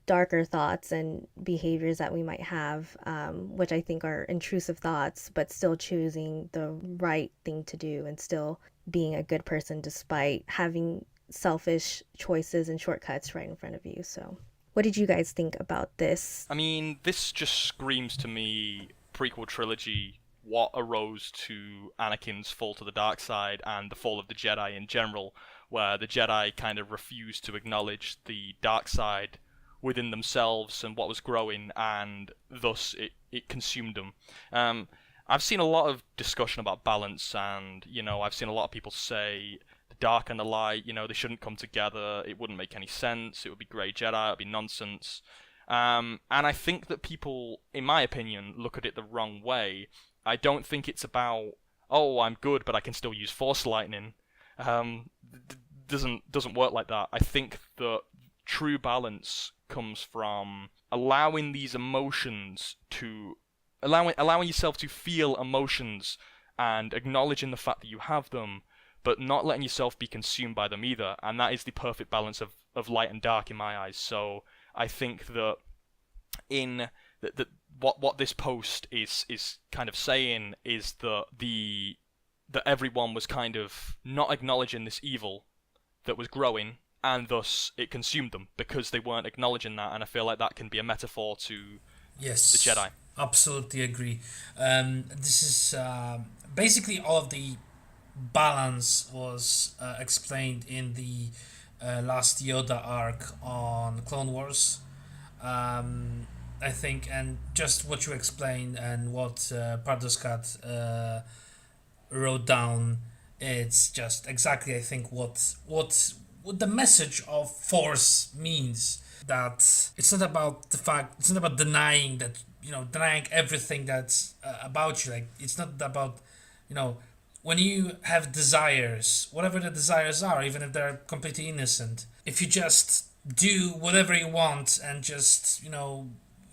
darker thoughts and behaviors that we might have, which I think are intrusive thoughts, but still choosing the right thing to do and still being a good person despite having selfish choices and shortcuts right in front of you. So what did you guys think about this? I mean, this just screams to me prequel trilogy, what arose to Anakin's fall to the dark side and the fall of the Jedi in general, where the Jedi kind of refused to acknowledge the dark side within themselves and what was growing, and thus it consumed them. I've seen a lot of discussion about balance, and, I've seen a lot of people say the dark and the light, they shouldn't come together, it wouldn't make any sense, it would be grey Jedi, it would be nonsense. And I think that people, in my opinion, look at it the wrong way. I don't think it's about, oh, I'm good, but I can still use Force lightning. Doesn't work like that. I think that true balance comes from allowing these emotions to allowing yourself to feel emotions and acknowledging the fact that you have them, but not letting yourself be consumed by them either. And that is the perfect balance of light and dark in my eyes. So I think that what this post is kind of saying is that everyone was kind of not acknowledging this evil that was growing, and thus it consumed them because they weren't acknowledging that. And I feel like that can be a metaphor to Yes, the Jedi. Absolutely agree. This is basically all of the balance was explained in the last Yoda arc on Clone Wars. I think, and just what you explained and what Parduscat wrote down, it's just exactly, I think, what the message of Force means. That it's not about the fact, it's not about denying that, denying everything that's about you. Like, it's not about, when you have desires, whatever the desires are, even if they're completely innocent, if you just do whatever you want and just,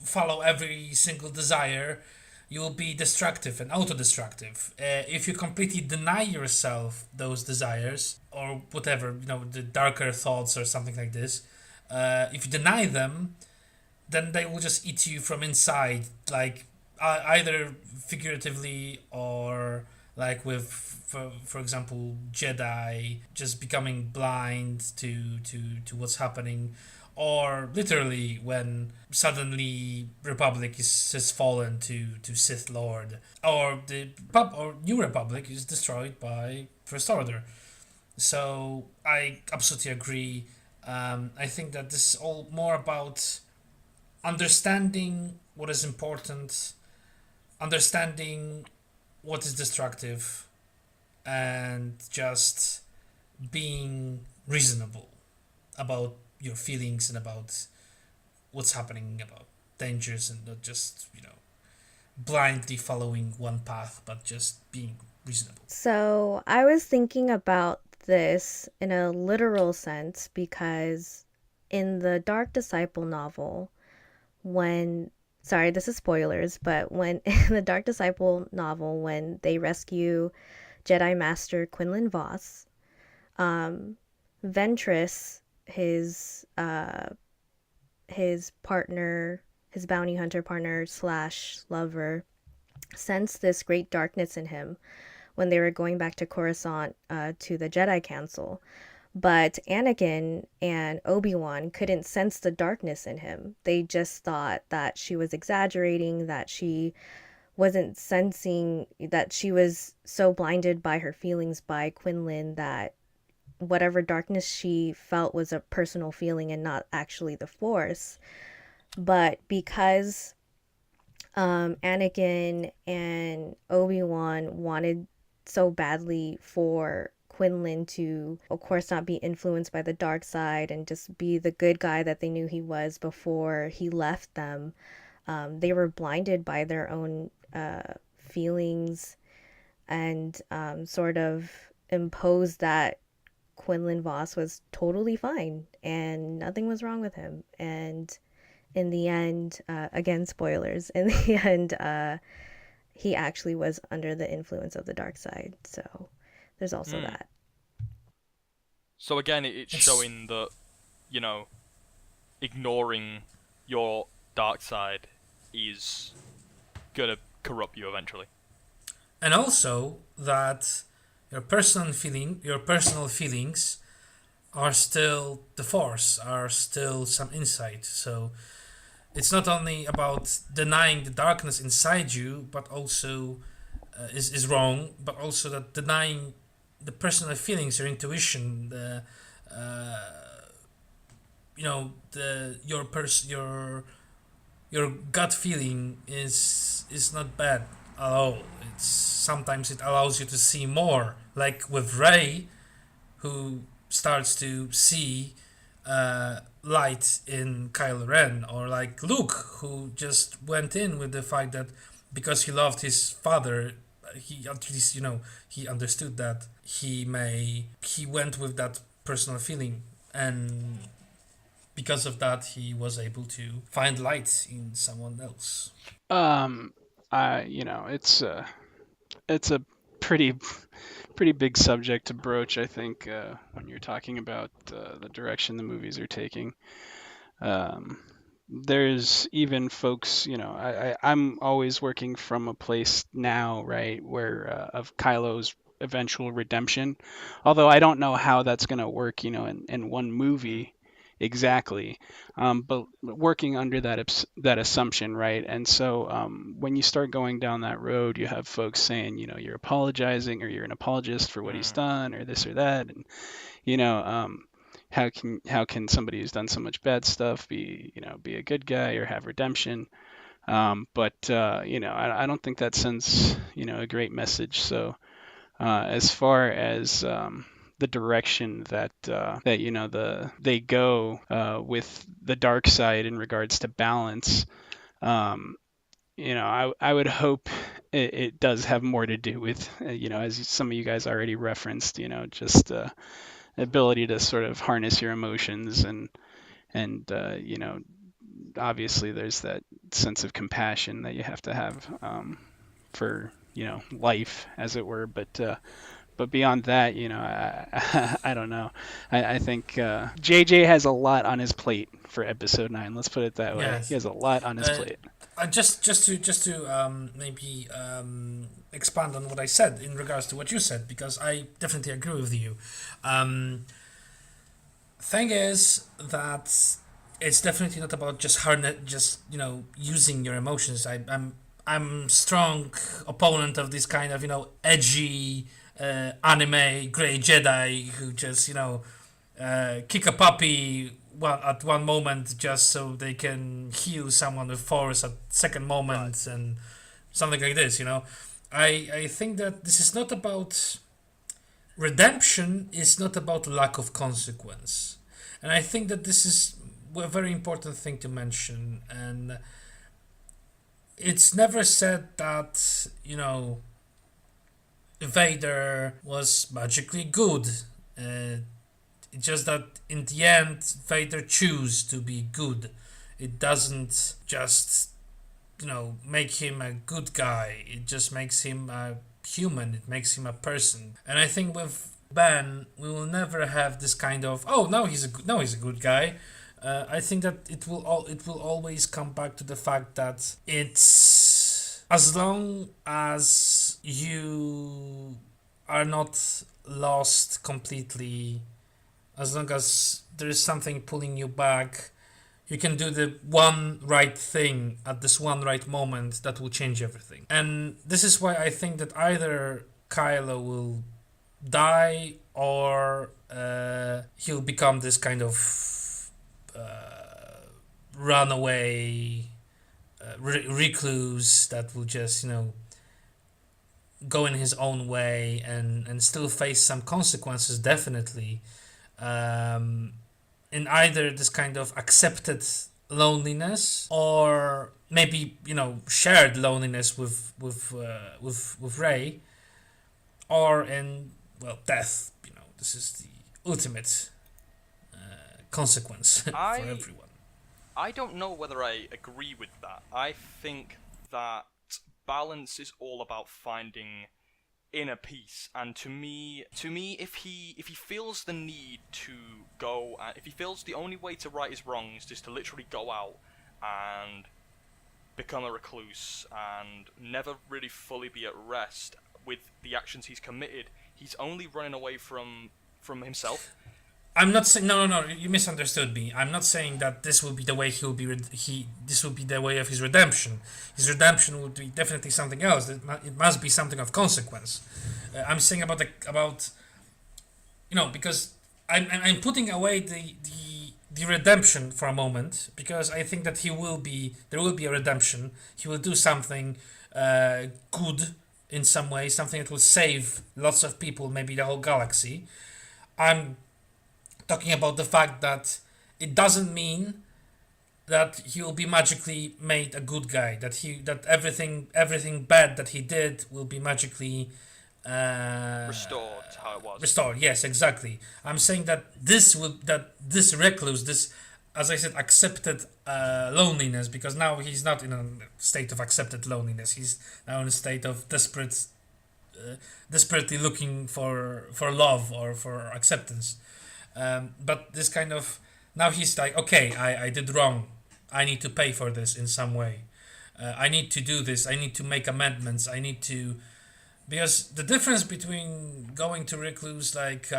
follow every single desire, you will be destructive and auto-destructive. If you completely deny yourself those desires or whatever, the darker thoughts or something like this, if you deny them, then they will just eat you from inside, like either figuratively or like with, for example, Jedi just becoming blind to what's happening, or literally when suddenly Republic has fallen to Sith Lord, or or New Republic is destroyed by First Order. So I absolutely agree. I think that this is all more about understanding what is important, understanding what is destructive, and just being reasonable about your feelings and about what's happening, about dangers, and not just, blindly following one path, but just being reasonable. So I was thinking about this in a literal sense because in the Dark Disciple novel, when sorry, this is spoilers, but when in the Dark Disciple novel, when they rescue Jedi Master Quinlan Voss, Ventress, his partner, his bounty hunter partner slash lover, sensed this great darkness in him when they were going back to Coruscant to the Jedi Council. But Anakin and Obi-Wan couldn't sense the darkness in him. They just thought that she was exaggerating, that she wasn't sensing, that she was so blinded by her feelings by Quinlan that whatever darkness she felt was a personal feeling and not actually the Force. But because Anakin and Obi-Wan wanted so badly for Quinlan to, of course, not be influenced by the dark side and just be the good guy that they knew he was before he left them, they were blinded by their own feelings and sort of imposed that Quinlan Voss was totally fine and nothing was wrong with him. And in the end, again, spoilers, in the end, he actually was under the influence of the dark side. So there's also that. So again, it's showing that, ignoring your dark side is gonna corrupt you eventually. And also that your personal feelings are still the Force, are still some insight. So it's not only about denying the darkness inside you, but also is wrong, but also that denying the personal feelings, your intuition, your gut feeling is not bad at all. It's sometimes it allows you to see more, like with Rey, who starts to see light in Kylo Ren, or like Luke, who just went in with the fact that because he loved his father, he at least he understood that he went with that personal feeling, and because of that he was able to find light in someone else. It's a pretty big subject to broach, I think, when you're talking about the direction the movies are taking. There's even folks, I'm always working from a place now, right, where of Kylo's eventual redemption. Although I don't know how that's going to work, in one movie exactly, but working under that assumption, right? And so when you start going down that road, you have folks saying, you're apologizing, or you're an apologist for what he's done, or this or that, and how can somebody who's done so much bad stuff be a good guy or have redemption? But I don't think that sends a great message. So as far as the direction that they go with the dark side in regards to balance, I would hope it does have more to do with as some of you guys already referenced, just ability to sort of harness your emotions, and obviously there's that sense of compassion that you have to have for life, as it were, but beyond that, I don't know. I think JJ has a lot on his plate for episode 9. Let's put it that way. Yes. He has a lot on his plate. Just to maybe expand on what I said in regards to what you said, because I definitely agree with you. Thing is that it's definitely not about just using your emotions. I'm strong opponent of this kind of edgy anime Grey Jedi who just kick a puppy at one moment just so they can heal someone with Force at second moment, right, and something like this. I think that this is not about redemption. Is not about lack of consequence, and I think that this is a very important thing to mention. And it's never said that Vader was magically good. It's just that in the end, Vader chooses to be good. It doesn't just, make him a good guy. It just makes him a human. It makes him a person. And I think with Ben, we will never have this kind of, oh, now he's a good guy. I think that it will always come back to the fact that it's, as long as you are not lost completely, as long as there is something pulling you back, you can do the one right thing at this one right moment that will change everything. And this is why I think that either Kylo will die or he'll become this kind of runaway recluse that will just, go in his own way and still face some consequences, definitely. In either this kind of accepted loneliness or maybe shared loneliness with Rey, or in death. This is the ultimate consequence for everyone. I don't know whether I agree with that. I think that balance is all about finding inner peace, and to me, if he feels the need to go, if he feels the only way to right his wrongs is to literally go out and become a recluse and never really fully be at rest with the actions he's committed, he's only running away from himself. I'm not saying no. You misunderstood me. I'm not saying that this will be the way this will be the way of his redemption. His redemption would be definitely something else. It must be something of consequence. I'm saying about because I'm putting away the redemption for a moment, because I think that there will be a redemption. He will do something good in some way, something that will save lots of people, maybe the whole galaxy. I'm talking about the fact that it doesn't mean that he will be magically made a good guy, that everything bad that he did will be magically restored to how it was. Restored, yes, exactly. I'm saying that this recluse, this, as I said, accepted loneliness, because now he's not in a state of accepted loneliness. He's now in a state of desperately looking for love or for acceptance. But this kind of, now he's like, okay, I did wrong. I need to pay for this in some way. I need to do this. I need to make amendments. I need to, because the difference between going to recluse like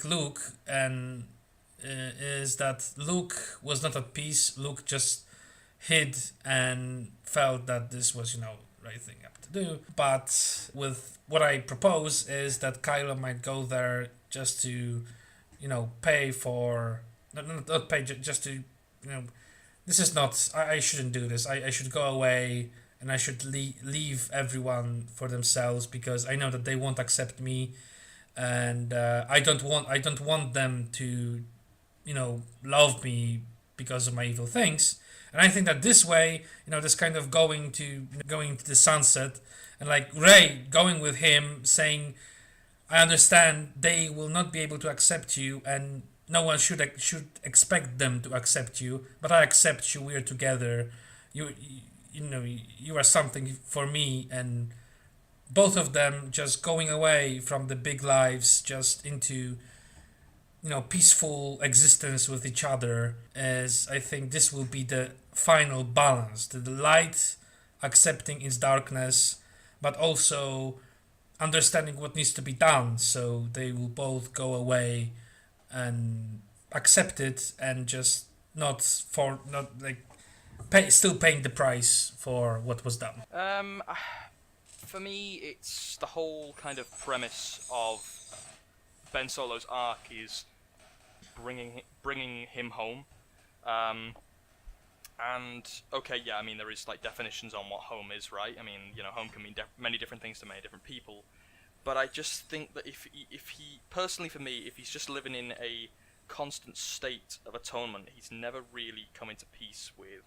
Luke and is that Luke was not at peace. Luke just hid and felt that this was right thing up to do. But with what I propose is that Kylo might go there just to pay for, not pay, just to, this is not, I shouldn't do this. I should go away and I should leave everyone for themselves, because I know that they won't accept me, and I don't want them to, love me because of my evil things. And I think that this way, this kind of going to the sunset, and like Rey going with him saying, I understand they will not be able to accept you, and no one should expect them to accept you, but I accept you. We are together. You are something for me, and both of them just going away from the big lives, just into peaceful existence with each other. As I think this will be the final balance: the light accepting its darkness, but also understanding what needs to be done, so they will both go away and accept it, and just still paying the price for what was done. For me, it's the whole kind of premise of Ben Solo's arc is bringing him home. And okay, yeah, I mean, there is like definitions on what home is, right? I mean, home can mean many different things to many different people. But I just think that if he personally, for me, if he's just living in a constant state of atonement, he's never really coming to peace with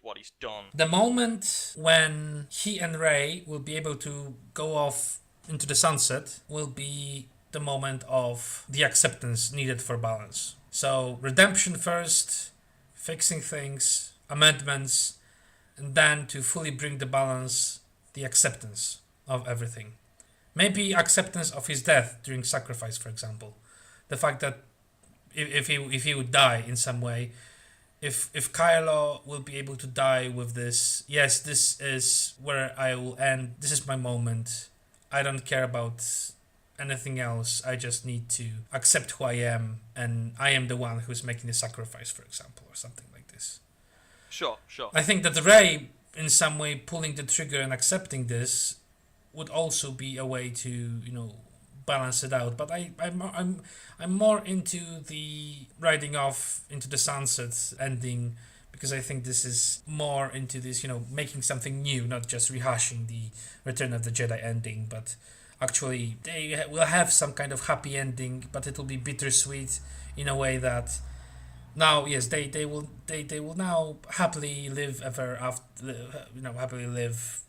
what he's done. The moment when he and Rey will be able to go off into the sunset will be the moment of the acceptance needed for balance. So redemption first, fixing things, amendments, and then to fully bring the balance, the acceptance of everything. Maybe acceptance of his death during sacrifice, for example. The fact that if he would die in some way, if Kylo will be able to die with this, yes, this is where I will end. This is my moment. I don't care about anything else. I just need to accept who I am, and I am the one who's making the sacrifice, for example, or something like this. Sure. I think that Rey, in some way, pulling the trigger and accepting this would also be a way to, balance it out. But I'm more into the riding off into the sunset ending, because I think this is more into this, making something new, not just rehashing the Return of the Jedi ending, but actually they will have some kind of happy ending, but it will be bittersweet in a way that now, yes, they will now happily live ever after, happily live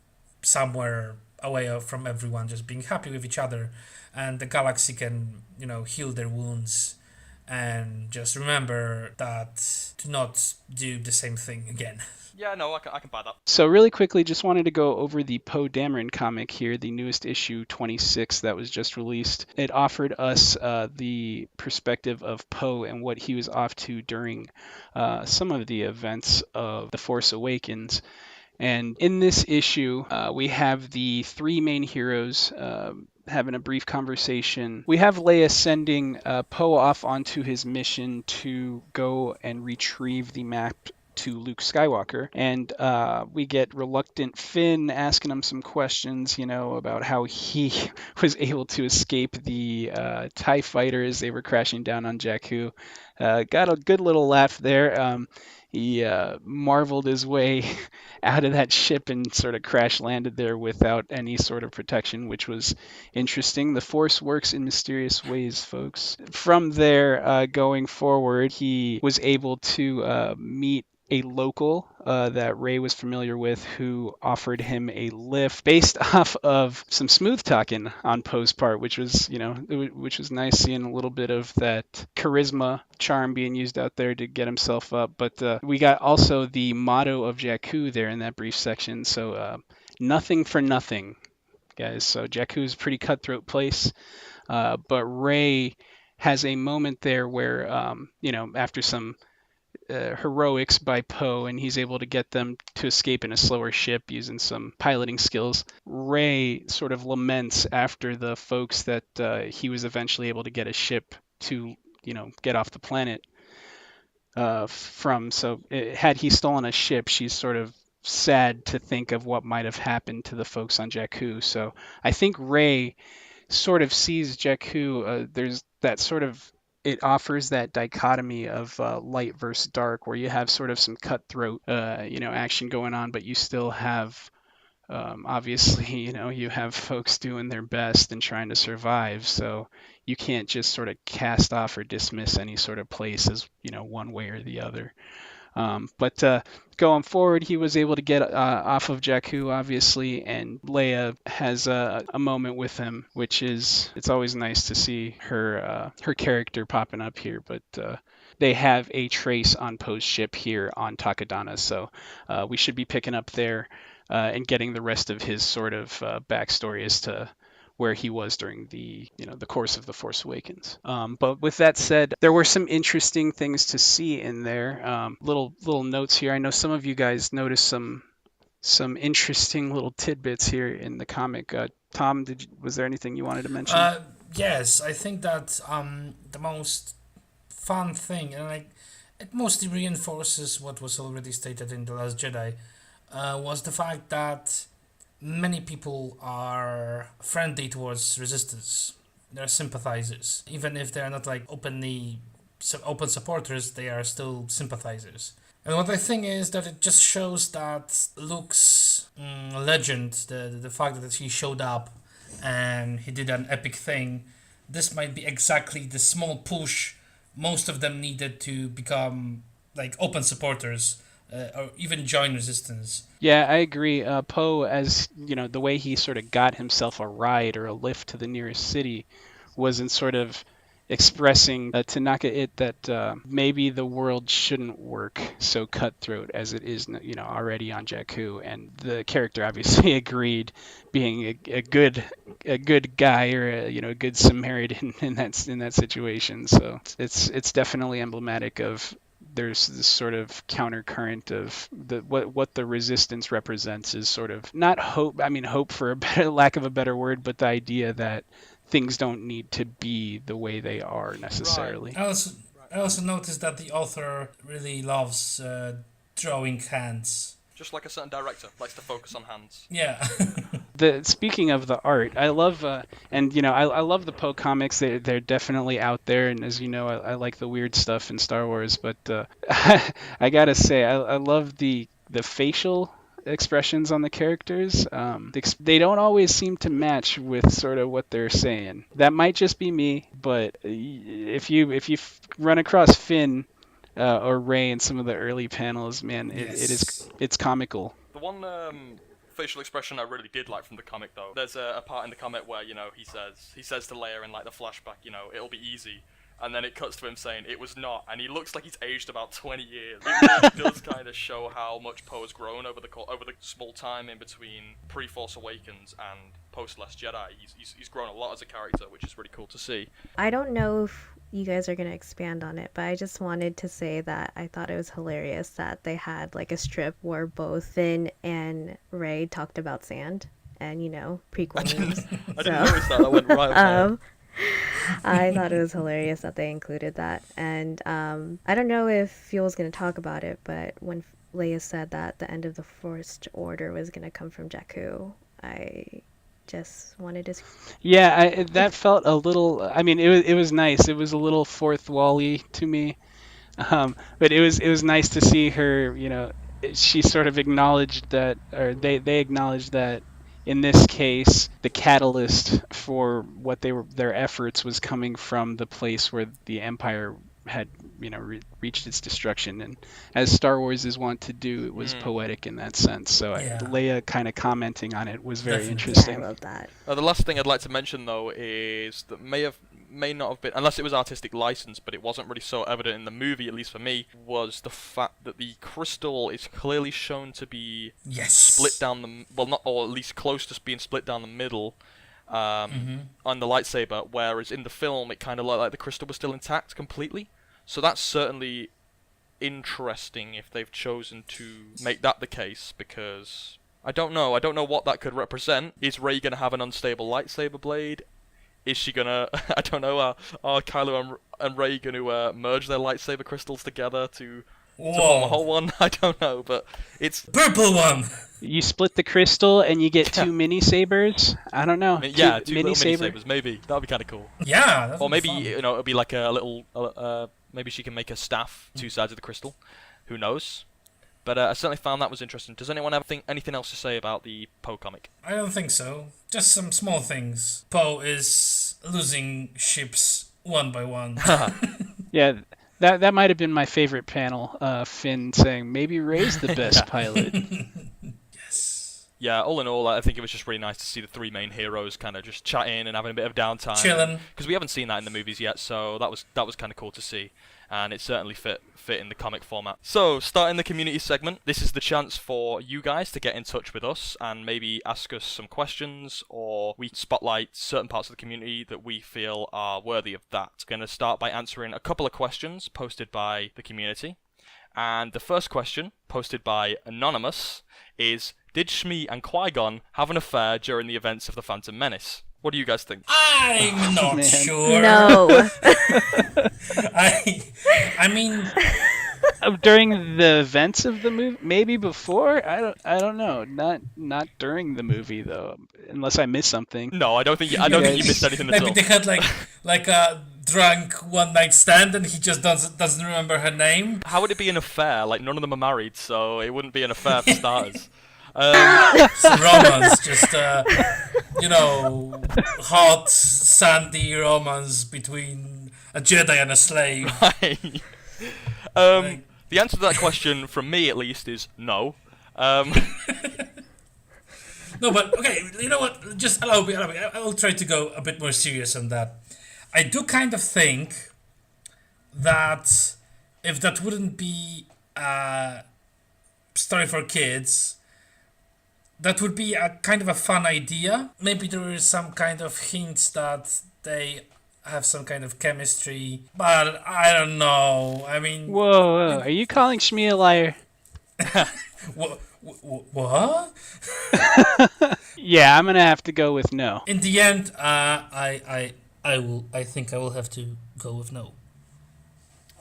somewhere away from everyone, just being happy with each other, and the galaxy can, heal their wounds, and just remember that to not do the same thing again. Yeah, no, I can buy that. So really quickly, just wanted to go over the Poe Dameron comic here, the newest issue 26 that was just released. It offered us the perspective of Poe and what he was off to during some of the events of The Force Awakens. And in this issue, we have the three main heroes having a brief conversation. We have Leia sending Poe off onto his mission to go and retrieve the map to Luke Skywalker, and we get reluctant Finn asking him some questions, about how he was able to escape the TIE fighters. They were crashing down on Jakku. Got a good little laugh there. He marveled his way out of that ship and sort of crash landed there without any sort of protection, which was interesting. The Force works in mysterious ways, folks. From there, going forward, he was able to meet a local that Rey was familiar with, who offered him a lift based off of some smooth talking on Poe's part, which was, which was nice, seeing a little bit of that charisma charm being used out there to get himself up. But we got also the motto of Jakku there in that brief section. So nothing for nothing, guys. So Jakku is a pretty cutthroat place, but Rey has a moment there where, after some heroics by Poe, and he's able to get them to escape in a slower ship using some piloting skills. Rey sort of laments after the folks that he was eventually able to get a ship to, get off the planet from. So had he stolen a ship, she's sort of sad to think of what might have happened to the folks on Jakku. So I think Rey sort of sees Jakku. There's that sort of, it offers that dichotomy of light versus dark, where you have sort of some cutthroat, action going on, but you still have, obviously, you have folks doing their best and trying to survive. So you can't just sort of cast off or dismiss any sort of place as, one way or the other. But going forward, he was able to get off of Jakku, obviously, and Leia has a moment with him, which is, it's always nice to see her character popping up here. But they have a trace on Poe's ship here on Takodana, so we should be picking up there and getting the rest of his sort of backstory as to where he was during the course of The Force Awakens. But with that said, there were some interesting things to see in there. Little notes here. I know some of you guys noticed some interesting little tidbits here in the comic. Tom, was there anything you wanted to mention? Yes, I think that the most fun thing, and it mostly reinforces what was already stated in The Last Jedi, was the fact that many people are friendly towards resistance. They're sympathizers. Even if they're not open supporters, they are still sympathizers. And what I think is that it just shows that Luke's legend, the fact that he showed up and he did an epic thing, this might be exactly the small push most of them needed to become open supporters, or even join resistance. Yeah, I agree. Poe, as the way he sort of got himself a ride or a lift to the nearest city was in sort of expressing to Naka that maybe the world shouldn't work so cutthroat as it is, already on Jakku, and the character obviously agreed, being a good guy, or a good Samaritan in that situation. So it's definitely emblematic of. There's this sort of countercurrent of what the resistance represents is sort of not hope. I mean, hope for lack of a better word, but the idea that things don't need to be the way they are necessarily. Right. I also noticed that the author really loves drawing hands. Just like a certain director likes to focus on hands. Yeah. Speaking of the art, I love I love the Poe comics. They're definitely out there, and as you know, I like the weird stuff in Star Wars. But I gotta say, I love the facial expressions on the characters. They don't always seem to match with sort of what they're saying. That might just be me, but if you run across Finn or Rey in some of the early panels, man, it's comical. The one facial expression I really did like from the comic, though, there's a part in the comic where he says to Leia in like the flashback, it'll be easy. And then it cuts to him saying, it was not, and he looks like he's aged about 20 years. It really does kind of show how much Poe has grown over the small time in between pre-Force Awakens and post-Last Jedi. He's grown a lot as a character, which is really cool to see. I don't know if you guys are going to expand on it, but I just wanted to say that I thought it was hilarious that they had like a strip where both Finn and Rey talked about sand and, prequel memes. I didn't notice that. I went right I thought it was hilarious that they included that. And I don't know if Fuel's going to talk about it, but when Leia said that the end of the First Order was going to come from Jakku, I just wanted to... Yeah, that felt a little... I mean, it was nice. It was a little fourth wall-y to me. But it was nice to see her, she sort of acknowledged that, or they acknowledged that in this case, the catalyst for what their efforts was coming from the place where the Empire had, reached its destruction. And as Star Wars is wont to do, it was poetic in that sense. So Leia kind of commenting on it was very interesting. I love that. The last thing I'd like to mention, though, is that may not have been, unless it was artistic license, but it wasn't really so evident in the movie, at least for me, was the fact that the crystal is clearly shown to be split down or at least close to being split down the middle on the lightsaber, whereas in the film it kind of looked like the crystal was still intact completely. So that's certainly interesting if they've chosen to make that the case, because I don't know what that could represent. Is Rey gonna have an unstable lightsaber blade? Is she gonna, I don't know, are Kylo and Rey gonna merge their lightsaber crystals together to form a whole one? I don't know, but it's... Purple one! You split the crystal and you get two mini sabers? I don't know. Two mini sabers, maybe. That would be kind of cool. Yeah, or maybe, it'll be like a little, maybe she can make a staff, two sides of the crystal. Who knows? But I certainly found that was interesting. Does anyone have anything else to say about the Poe comic? I don't think so. Just some small things. Poe is losing ships one by one. Yeah, that might have been my favorite panel. Finn saying, maybe Rey's the best pilot. Yes. Yeah, all in all, I think it was just really nice to see the three main heroes kind of just chatting and having a bit of downtime. Chilling. Because we haven't seen that in the movies yet, so that was kind of cool to see. And it certainly fit in the comic format. So, starting the community segment, this is the chance for you guys to get in touch with us and maybe ask us some questions, or we spotlight certain parts of the community that we feel are worthy of that. Going to start by answering a couple of questions posted by the community. And the first question, posted by Anonymous, is, did Shmi and Qui-Gon have an affair during the events of The Phantom Menace? What do you guys think? I'm not sure. No. I mean, during the events of the movie, maybe before. I don't know. Not during the movie though, unless I missed something. No, I don't think you missed anything at all. Maybe they had like a drunk one night stand, and he just doesn't remember her name. How would it be an affair? Like, none of them are married, so it wouldn't be an affair for starters. Some romance, just hot, sandy romance between a Jedi and a slave. Right. The answer to that question, from me at least, is no. No, but okay, you know what? Just allow me. I will try to go a bit more serious on that. I do kind of think that if that wouldn't be a story for kids, that would be a kind of a fun idea. Maybe there is some kind of hints that they have some kind of chemistry, but I don't know. I mean, Whoa, are you calling Shmi a liar? what? Yeah, I'm gonna have to go with no. In the end, I think I will have to go with no.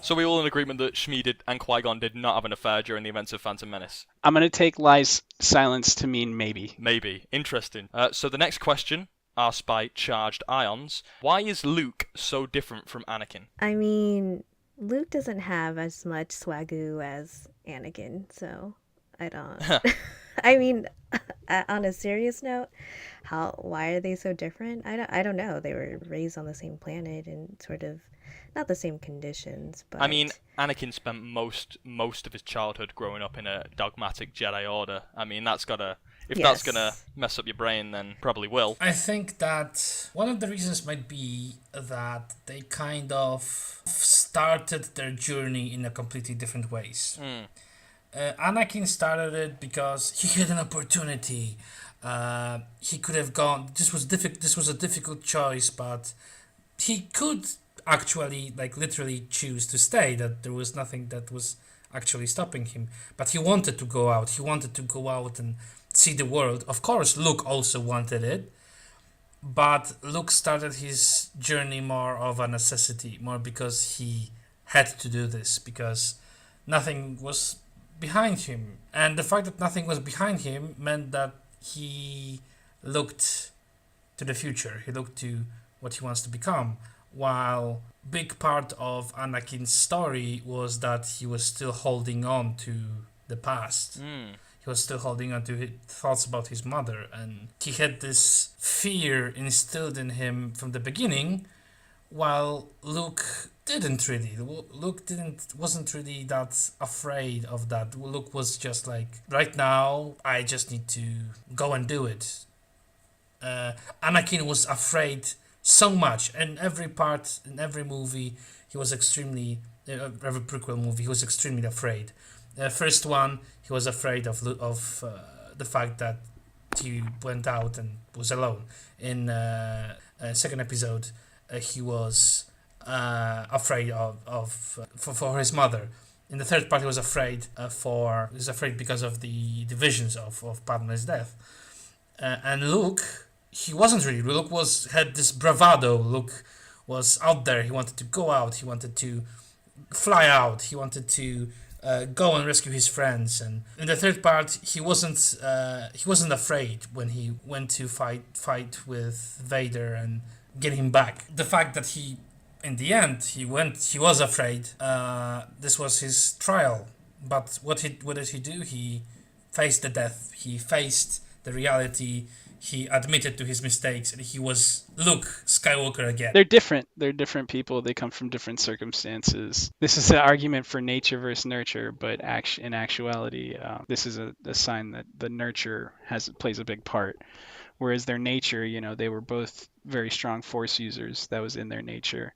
So we all in agreement that Shmi and Qui-Gon did not have an affair during the events of Phantom Menace. I'm gonna take Lai's silence to mean maybe. Maybe. Interesting. So the next question, asked by Charged Ions. Why is Luke so different from Anakin? I mean, Luke doesn't have as much swagoo as Anakin, so I don't. I mean, on a serious note, why are they so different? I don't know. They were raised on the same planet and sort of not the same conditions, but I mean, Anakin spent most of his childhood growing up in a dogmatic Jedi Order. I mean, that's gotta... If that's gonna mess up your brain, then probably will. I think that one of the reasons might be that they kind of started their journey in a completely different ways. Anakin started it because he had an opportunity. He could have gone. This was a difficult choice, but he could actually, like, literally choose to stay. That there was nothing that was actually stopping him. But he wanted to go out. He wanted to go out and see the world. Of course, Luke also wanted it, but Luke started his journey more of a necessity, more because he had to do this, because nothing was behind him. And the fact that nothing was behind him meant that he looked to the future. He looked to what he wants to become, while big part of Anakin's story was that he was still holding on to the past. He was still holding on to his thoughts about his mother, and he had this fear instilled in him from the beginning, while Luke didn't really. Wasn't really that afraid of that. Luke was just like, right now, I just need to go and do it. Anakin was afraid so much, and every movie, he was extremely. Every prequel movie, he was extremely afraid. First one, he was afraid of the fact that he went out and was alone. In second episode, he was afraid for his mother. In the third part, he was afraid because of the visions of Padme's death. And Luke, he wasn't really. Luke had this bravado. Luke was out there. He wanted to go out. He wanted to fly out. He wanted to go and rescue his friends. And in the third part, he wasn't afraid when he went to fight with Vader and get him back. The fact that in the end, he was afraid. This was his trial. But what did he do? He faced the death. He faced the reality. He admitted to his mistakes, and he was Luke Skywalker again. They're different. They're different people. They come from different circumstances. This is an argument for nature versus nurture, but in actuality, this is a sign that the nurture plays a big part. Whereas their nature, they were both very strong Force users. That was in their nature.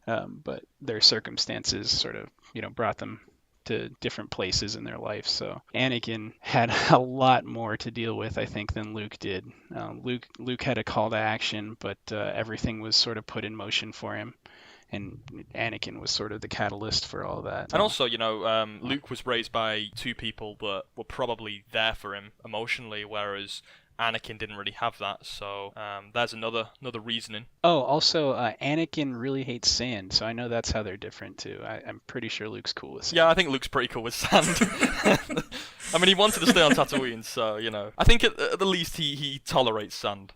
But their circumstances sort of, brought them to different places in their life. So Anakin had a lot more to deal with, I think, than Luke did. Luke had a call to action, but everything was sort of put in motion for him. And Anakin was sort of the catalyst for all that. And also, Luke was raised by two people that were probably there for him emotionally, whereas Anakin didn't really have that, so there's another reasoning. Oh, also, Anakin really hates sand, so I know that's how they're different too. I'm pretty sure Luke's cool with sand. Yeah, I think Luke's pretty cool with sand. I mean, he wanted to stay on Tatooine, so, I think at the least he tolerates sand.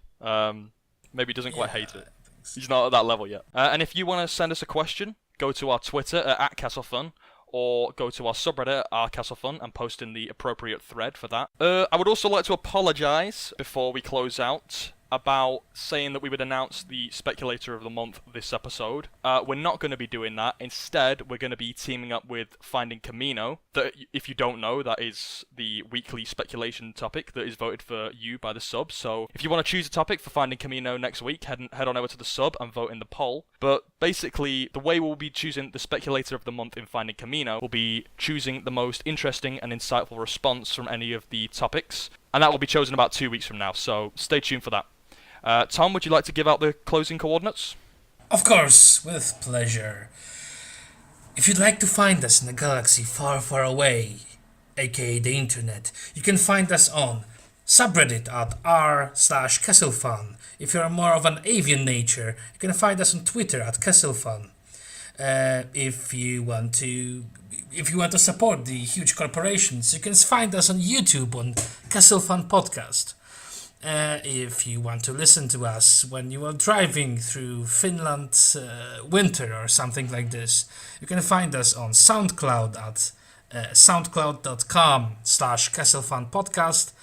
Maybe doesn't quite hate it. He's not at that level yet. And if you want to send us a question, go to our Twitter at KesselFun, or go to our subreddit, @KesselFun, and post in the appropriate thread for that. I would also like to apologise before we close out about saying that we would announce the Speculator of the Month this episode. We're not going to be doing that. Instead, we're going to be teaming up with Finding KAMINO. That, if you don't know, that is the weekly speculation topic that is voted for you by the sub. So if you want to choose a topic for Finding KAMINO next week, head on over to the sub and vote in the poll. But basically, the way we'll be choosing the Speculator of the Month in Finding KAMINO will be choosing the most interesting and insightful response from any of the topics. And that will be chosen about 2 weeks from now, so stay tuned for that. Tom, would you like to give out the closing coordinates? Of course, with pleasure. If you'd like to find us in a galaxy far, far away, aka the internet, you can find us on subreddit at r/Kessel Fun. If you're more of an avian nature, you can find us on Twitter at Kessel Fun. If you want to support the huge corporations, you can find us on YouTube on KesselFunPodcast. If you want to listen to us when you are driving through Finland's winter or something like this, you can find us on Soundcloud at soundcloud.com/KesselFunPodcast.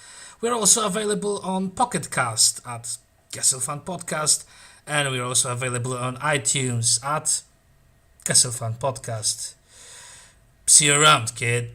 We're also available on Pocket Cast at KesselFunPodcast, and we're also available on iTunes at Kessel Fun Podcast. See you around, kid.